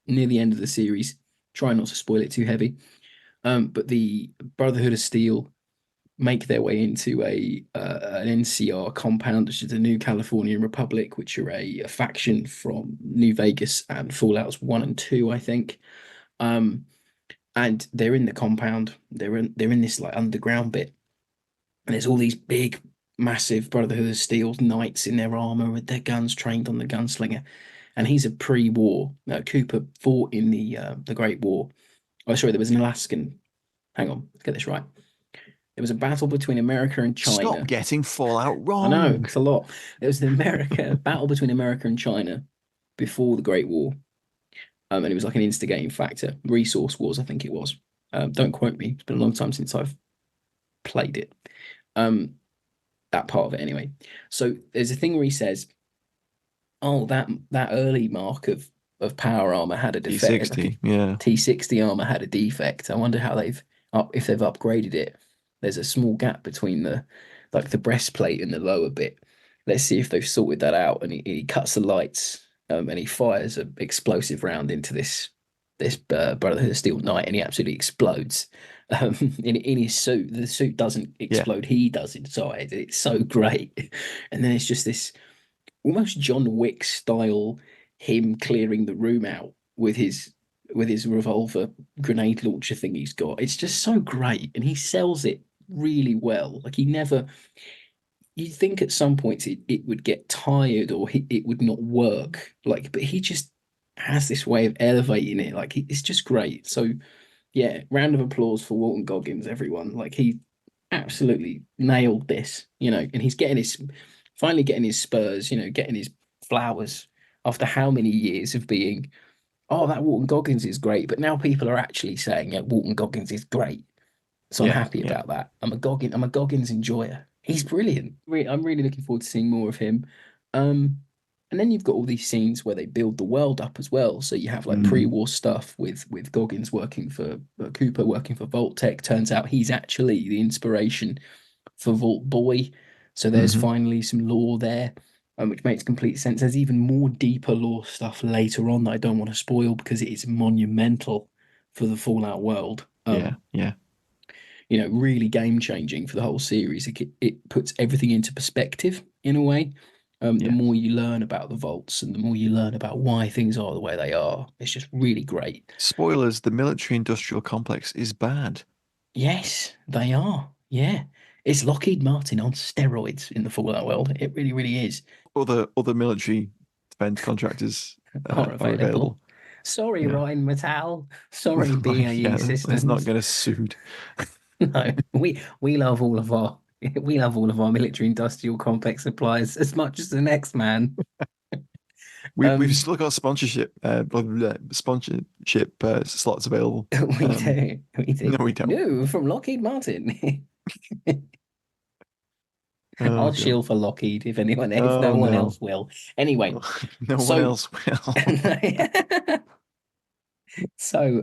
near the end of the series, try not to spoil it too heavy, but the Brotherhood of Steel make their way into an NCR compound, which is the New Californian Republic, which are a faction from New Vegas and Fallouts 1 and 2, I think. And they're in the compound. They're in this like underground bit, and there's all these big, massive Brotherhood of Steel knights in their armor with their guns trained on the gunslinger. And he's a pre-war. Cooper fought in the Great War. Oh, sorry, there was an Alaskan. Hang on, let's get this right. There was a battle between America and China. Stop getting Fallout wrong. I know, it's a lot. There was battle between America and China before the Great War. And it was like an instigating factor. Resource wars, I think it was. Don't quote me. It's been a long time since I've played it. That part of it anyway. So there's a thing where he says, oh, that early mark of power armor had a defect. T60, yeah. T60 armor had a defect. I wonder how if they've upgraded it. There's a small gap between the breastplate and the lower bit. Let's see if they've sorted that out. And he cuts the lights and he fires an explosive round into this Brotherhood of Steel knight, and he absolutely explodes in his suit. The suit doesn't explode. He does inside. It's so great. And then it's just this almost John Wick style, him clearing the room out with his revolver grenade launcher thing he's got. It's just so great, and he sells it really well. Like you'd think at some points it would get tired or it would not work. But he just has this way of elevating it. It's just great. So yeah, round of applause for Walton Goggins, everyone. He absolutely nailed this, and he's finally getting his spurs, getting his flowers after how many years of being, oh, that Walton Goggins is great. But now people are actually saying, yeah, Walton Goggins is great. So I'm happy about that. I'm a Goggins enjoyer. He's brilliant. I'm really looking forward to seeing more of him. And then you've got all these scenes where they build the world up as well. So you have pre-war stuff with Goggins working for Cooper, working for Vault-Tec. Turns out he's actually the inspiration for Vault Boy. So there's finally some lore there, which makes complete sense. There's even more deeper lore stuff later on that I don't want to spoil because it is monumental for the Fallout world. Really game changing for the whole series. It puts everything into perspective in a way. The more you learn about the vaults and the more you learn about why things are the way they are, it's just really great. Spoilers, the military-industrial complex is bad. Yes, they are. Yeah. It's Lockheed Martin on steroids in the Fallout world. It really, really is. Other military defense contractors are available. Sorry, Ryan Mattel. Sorry, BAE Systems. Let's not get us sued. No, we love all of our military industrial complex suppliers as much as the next man. We've still got sponsorship slots available. We do. No, we don't. No, from Lockheed Martin. Oh, I'll shield for Lockheed if anyone else. No one else will. Anyway, no one else will. So,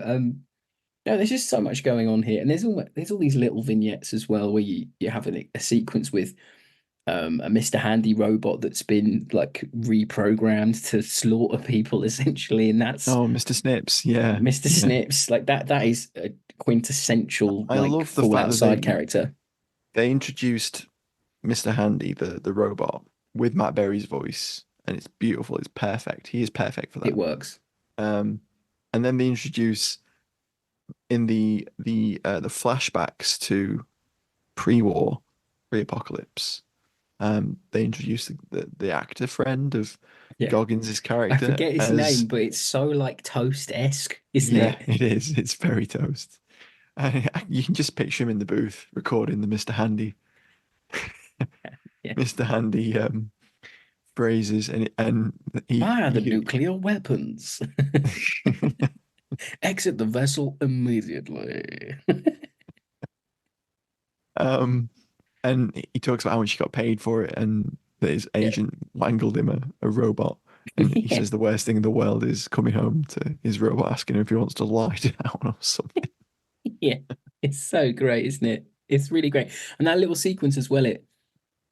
no, there's just so much going on here, and there's all these little vignettes as well where you have a sequence with a Mr. Handy robot that's been like reprogrammed to slaughter people essentially, and that's Mr. Snips, yeah, Mr. Snips, like that is a quintessential I love the Fallout fact side character. They introduced Mr. Handy, the robot, with Matt Berry's voice, and it's beautiful. It's perfect. He is perfect for that. It works. And then they introduce in the flashbacks to pre-apocalypse. They introduce the actor friend of Goggins' character. I forget his name, but it's so like Toast-esque, isn't it? Yeah, it is. It's very Toast. You can just picture him in the booth recording the Mr. Handy. Mr. Handy phrases and fire the nuclear weapons. Exit the vessel immediately. And he talks about how much he got paid for it, and that his agent wangled him a robot. And he says the worst thing in the world is coming home to his robot asking him if he wants to lie down or something. Yeah, it's so great, isn't it? It's really great, and that little sequence as well.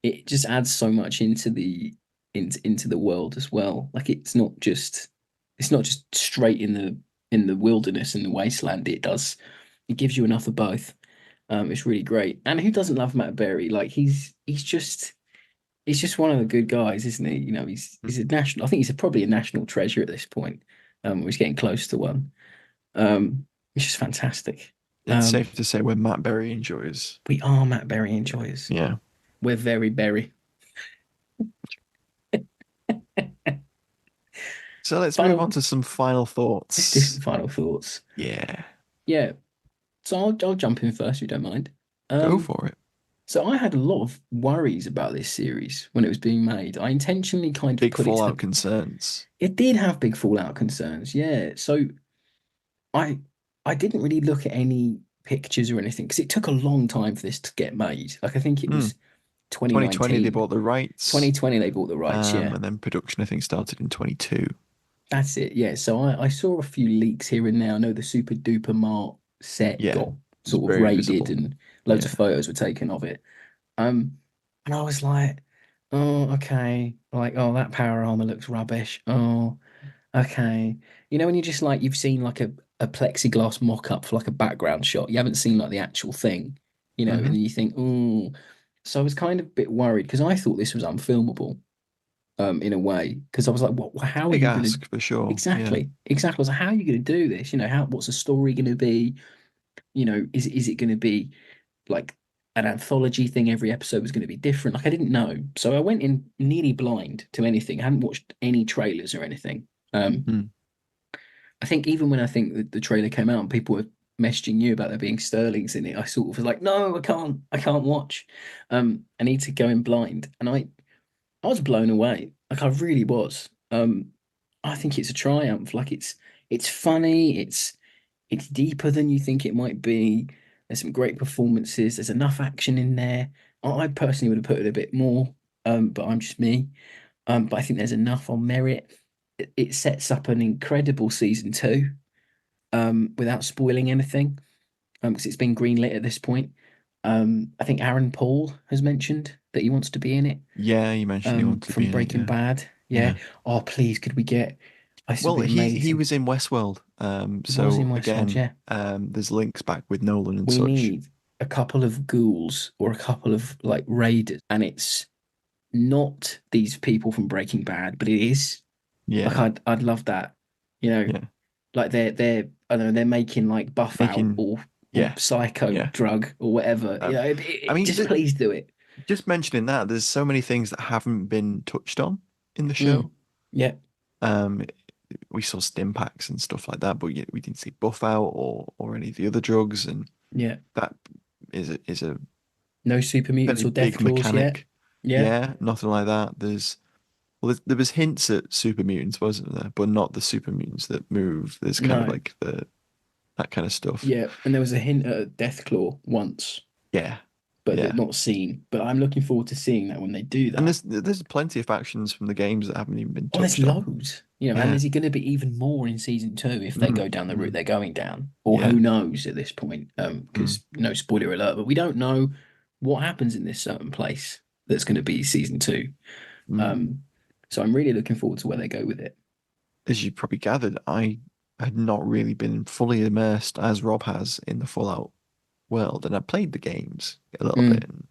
It just adds so much into the world as well. Like it's not just straight in the wilderness in the wasteland. It gives you enough of both. It's really great. And who doesn't love Matt Berry? Like he's just one of the good guys, isn't he? You know, he's a national. I think he's probably a national treasure at this point. He's getting close to one. It's just fantastic. It's safe to say we're Matt Berry enjoyers. We are Matt Berry enjoyers. Yeah. We're very berry. So let's move on to some final thoughts. Let's do some final thoughts. Yeah. Yeah. So I'll jump in first, if you don't mind. Go for it. So I had a lot of worries about this series when it was being made. I intentionally kind of big fallout concerns. It did have big fallout concerns, yeah. So I didn't really look at any pictures or anything because it took a long time for this to get made. Like I think it was 2020 they bought the rights. 2020 they bought the rights, yeah. And then production I think started in 22. That's it, yeah. So I saw a few leaks here and there. I know the Super Duper Mart set got sort of raided visible. And loads of photos were taken of it. And I was like, oh, okay. Like, oh, that power armor looks rubbish. Oh, okay. You know, when you just like, you've seen like a plexiglass mock-up for like a background shot. You haven't seen like the actual thing, you know, and you think, oh. So I was kind of a bit worried because I thought this was unfilmable in a way. Because I was like, what? How are you going to... for sure. Exactly. Exactly. I was like, how are you going to do this? You know, what's the story going to be? You know, is it going to be like an anthology thing? Every episode was going to be different. Like I didn't know. So I went in nearly blind to anything. I hadn't watched any trailers or anything. I think even when the trailer came out and people were messaging you about there being Sterlings in it, I sort of was like, no, I can't watch. I need to go in blind. And I was blown away. Like I really was. I think it's a triumph. Like it's funny. It's deeper than you think it might be. There's some great performances. There's enough action in there. I personally would have put it a bit more, but I'm just me. But I think there's enough on merit. It sets up an incredible season 2, without spoiling anything, because it's been greenlit at this point. I think Aaron Paul has mentioned that he wants to be in it. Yeah, he mentioned he wants to be in Breaking Bad. Yeah. Oh, please, could we get? Well, he was in Westworld. So in Westworld, again, there's links back with Nolan and we such. We need a couple of ghouls or a couple of like raiders, and it's not these people from Breaking Bad, but it is. Yeah. Like I'd love that. You know, Yeah. like they're I don't know, they're making like buff out or psycho drug or whatever. You know, I mean, just please do it. Just mentioning that, there's so many things that haven't been touched on in the show. Yeah. We saw stim packs and stuff like that, but we didn't see buff out or any of the other drugs, and that is a no super mutants or death claws mechanic. Yet. Yeah, nothing like that. There was hints at super mutants, wasn't there? But not the super mutants that move. There's kind of like that kind of stuff. Yeah, and there was a hint at a death claw once. Yeah. But not seen. But I'm looking forward to seeing that when they do that. And there's plenty of factions from the games that haven't even been touched on. There's loads. You know, and is it going to be even more in season 2 if they go down the route they're going down? Or who knows at this point? Because no spoiler alert, but we don't know what happens in this certain place that's going to be season 2. So I'm really looking forward to where they go with it. As you probably gathered, I had not really been fully immersed as Rob has in the Fallout world, and I played the games a little bit. And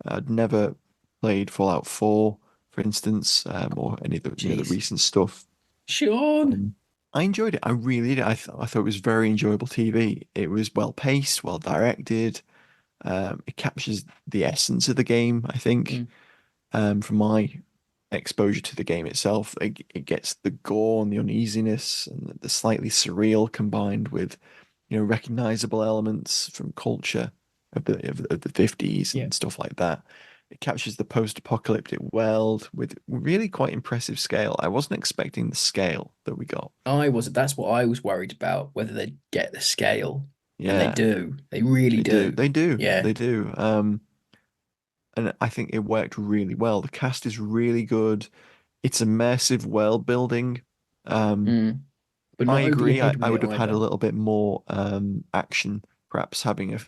I'd never played Fallout 4, for instance, or any of the recent stuff. Sean, I enjoyed it. I really did. I thought it was very enjoyable TV. It was well paced, well directed. It captures the essence of the game, I think. From my exposure to the game itself, it gets the gore and the uneasiness and the slightly surreal combined with recognizable elements from culture of the 50s and stuff like that. It captures the post-apocalyptic world with really quite impressive scale. I wasn't expecting the scale that we got. That's what I was worried about, whether they'd get the scale. Yeah, and they do. They really do. They do. Yeah, they do. And I think it worked really well. The cast is really good. It's immersive world building. But I agree. I would have had a little bit more action, perhaps having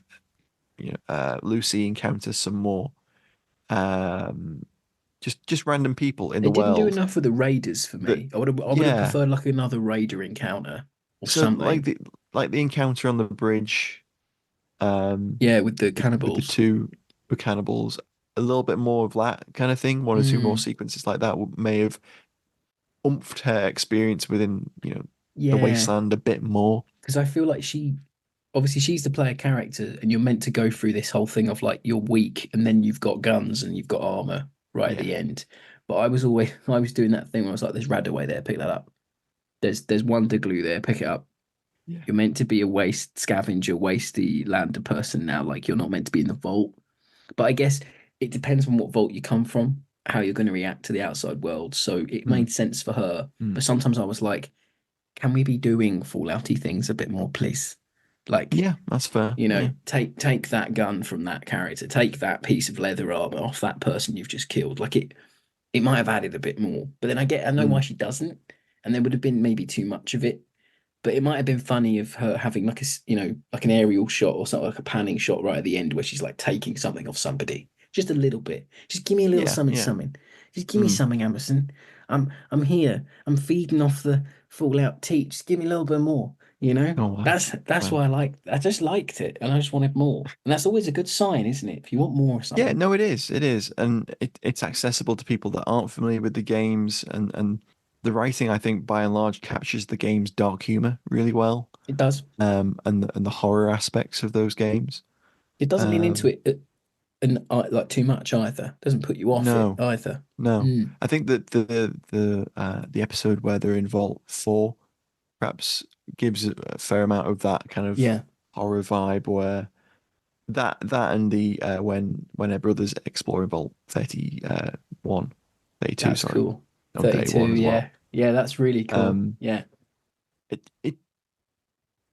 Lucy encounter some more just random people in the world. They didn't do enough with the raiders for me. I would have preferred like another raider encounter or something. Like the encounter on the bridge. With the cannibals. With the two cannibals. A little bit more of that kind of thing. One or two more sequences like that may have oomphed her experience within the wasteland a bit more. Because I feel like she's the player character, and you're meant to go through this whole thing of like you're weak, and then you've got guns and you've got armor at the end. But I was doing that thing where I was like, "There's Radaway there, pick that up. There's Wonder Glue there, pick it up." Yeah. You're meant to be a waste scavenger, wasty lander person now. Like you're not meant to be in the vault. But I guess it depends on what vault you come from, how you're going to react to the outside world. So it made sense for her. But sometimes I was like, can we be doing Fallouty things a bit more, please? Like, yeah, that's fair. Take that gun from that character, take that piece of leather armor off that person you've just killed. Like it might have added a bit more. But then I know why she doesn't, and there would have been maybe too much of it. But it might have been funny of her having like like an aerial shot or something, like a panning shot right at the end where she's like taking something off somebody. Just a little bit. Just give me a little something. Just give me something, Emerson. I'm here. I'm feeding off the Fallout tea. Just give me a little bit more. That's why I just liked it, and I just wanted more. And that's always a good sign, isn't it? If you want more of something. Yeah, no, it is. It is, and it's accessible to people that aren't familiar with the games, and the writing, I think, by and large, captures the game's dark humor really well. It does. And the horror aspects of those games. It doesn't lean into it. And like too much either. Doesn't put you off it either. No. I think that the episode where they're in Vault 4 perhaps gives a fair amount of that kind of horror vibe, where that and the when her brothers explore in Vault 32, that's sorry. Cool. 32, well. Yeah, that's really cool. I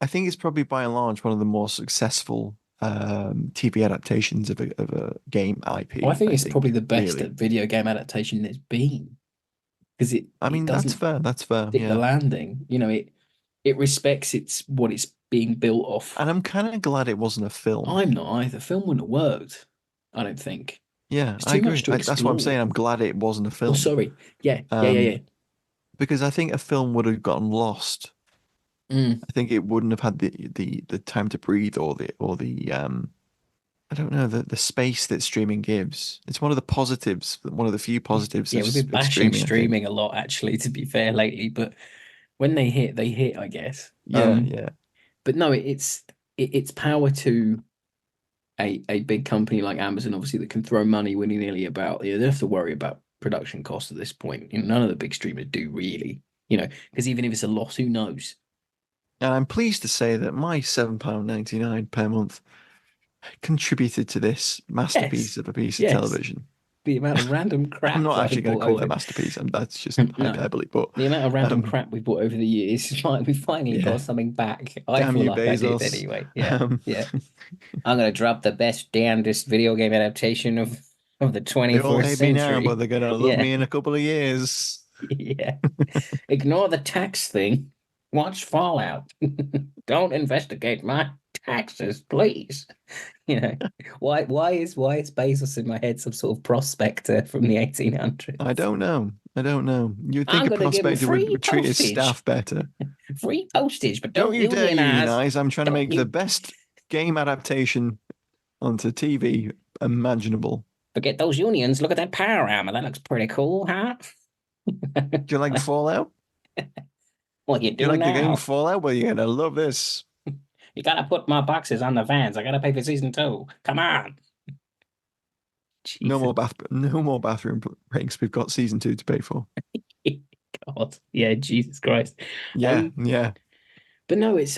think it's probably by and large one of the more successful TV adaptations of a game IP. Well, I think it's probably the best video game adaptation there's been, because that's fair. That's fair. The landing, it respects what it's being built off. And I'm kind of glad it wasn't a film. I'm not either. Film wouldn't have worked, I don't think. Yeah, I agree. That's what I'm saying. I'm glad it wasn't a film. Oh, sorry. Yeah. Because I think a film would have gotten lost. I think it wouldn't have had the time to breathe or the I don't know, the space that streaming gives. It's one of the positives, one of the few positives Yeah, of, we've been of bashing streaming, I think. streaming a lot, actually, to be fair, lately. But when they hit, I guess. Yeah. But no, it's power to a big company like Amazon, obviously, that can throw money willy-nilly about. They don't have to worry about production costs at this point. None of the big streamers do really, because even if it's a loss, who knows? And I'm pleased to say that my £7.99 per month contributed to this masterpiece of a piece of television. The amount of random crap. I'm not actually going to call it a masterpiece, and that's just hyperbole. But the amount of random crap we bought over the years, we finally got something back. I feel like Bezos. I did anyway. Yeah. I'm going to drop the best, damnedest video game adaptation of the 21st they all hate century. Me now, but they're going to love me in a couple of years. Yeah. Ignore the tax thing. Watch Fallout. Don't investigate my taxes, please. Why is Bezos in my head some sort of prospector from the 1800s? I don't know. You'd think a prospector would treat his staff better. Free postage, but don't you dare unionize. I'm trying to make the best game adaptation onto TV imaginable. Forget those unions. Look at that power armor. That looks pretty cool, huh? Do you like Fallout? Well, you do you like now. the game Fallout? Well, you're gonna love this. You gotta put my boxes on the vans. I gotta pay for season 2. Come on. Jesus. No more bathroom breaks. We've got season 2 to pay for. God, yeah, Jesus Christ. Yeah. But no, it's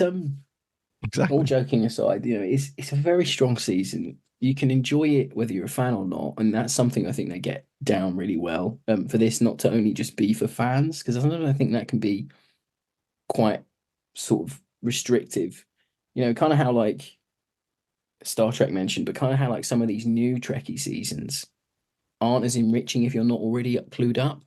exactly. All joking aside, it's a very strong season. You can enjoy it whether you're a fan or not, and that's something I think they get down really well. For this not to only just be for fans, because I think that can be quite sort of restrictive. Kind of how like Star Trek mentioned, but kind of how like some of these new Trekkie seasons aren't as enriching if you're not already clued up.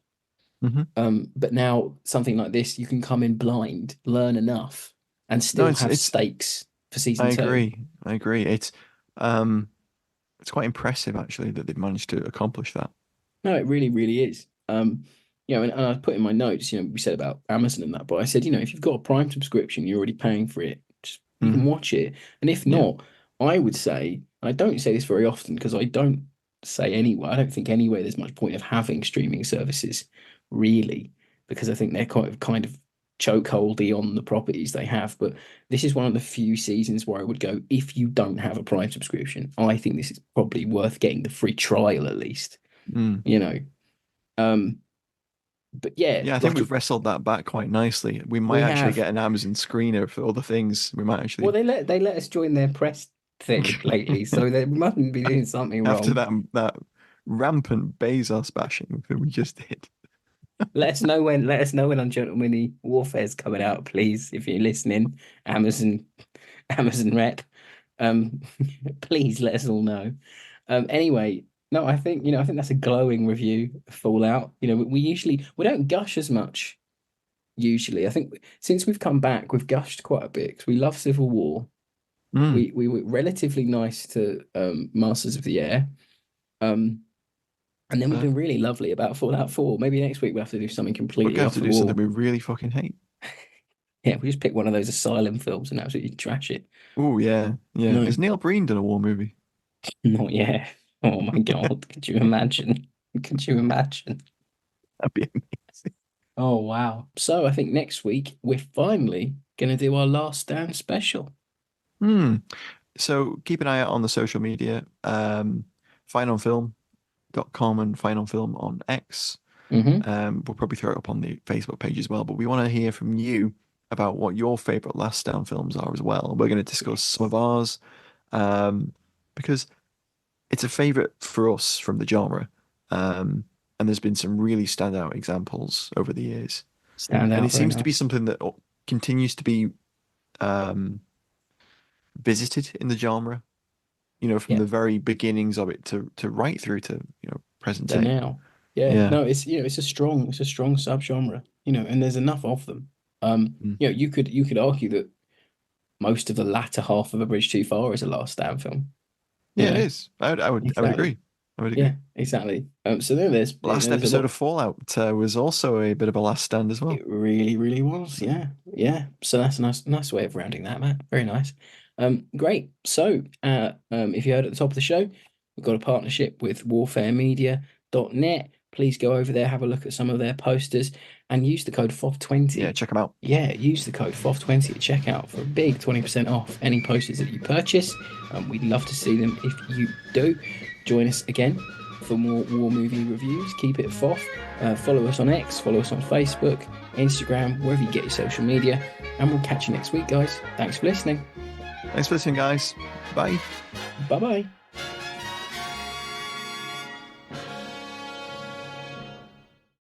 Mm-hmm. But now something like this, you can come in blind, learn enough, and still have stakes for season 2. I agree. It's quite impressive actually that they've managed to accomplish that. No, it really, really is. And I put in my notes, we said about Amazon and that, but I said, if you've got a Prime subscription, you're already paying for it. You can watch it. And if not, I would say, I don't say this very often because I don't think anywhere there's much point of having streaming services, really, because I think they're kind of chokeholdy on the properties they have. But this is one of the few seasons where I would go, if you don't have a Prime subscription, I think this is probably worth getting the free trial at least. But I think we've wrestled that back quite nicely. We might actually get an Amazon screener for other things. We might actually. Well, they let us join their press thing lately, so they mustn't be doing something wrong. After that rampant Bezos bashing that we just did. Let us know when Ungentlemanly Warfare is coming out, please. If you're listening, Amazon rep, please let us all know. Anyway. No, I think that's a glowing review of Fallout. We don't gush as much usually. I think since we've come back, we've gushed quite a bit 'cause we love Civil War. We were relatively nice to Masters of the Air. And then we've been really lovely about Fallout 4. Maybe next week we'll have to do something completely off the wall. Something we really fucking hate. Yeah, we just pick one of those asylum films and absolutely trash it. Oh yeah. No. Has Neil Breen done a war movie? Not yet. Oh my God, could you imagine? That'd be amazing. Oh, wow. So I think next week we're finally going to do our Last Stand special. So keep an eye out on the social media, fineonfilm.com and fineonfilm on X. We'll probably throw it up on the Facebook page as well, but we want to hear from you about what your favorite Last Stand films are as well. We're going to discuss some of ours because it's a favorite for us from the genre. And there's been some really standout examples over the years. And it seems to be something that continues to be visited in the genre, from the very beginnings of it to right through to, present day. To now. Yeah. No, it's, it's a strong subgenre, and there's enough of them. You could argue that most of the latter half of A Bridge Too Far is a Last Stand film. Yeah, it is. I would agree. Yeah, exactly. So then there's last episode of Fallout was also a bit of a last stand as well. It really, really was. Yeah. So that's a nice way of rounding that, Matt. Very nice. Great. So, if you heard at the top of the show, we've got a partnership with warfaremedia.net. Please go over there, have a look at some of their posters, and use the code FOF20. Yeah, check them out. Yeah, use the code FOF20 at checkout for a big 20% off any posters that you purchase. We'd love to see them if you do. Join us again for more war movie reviews. Keep it FOF. Follow us on X, follow us on Facebook, Instagram, wherever you get your social media. And we'll catch you next week, guys. Thanks for listening. Thanks for listening, guys. Bye. Bye-bye.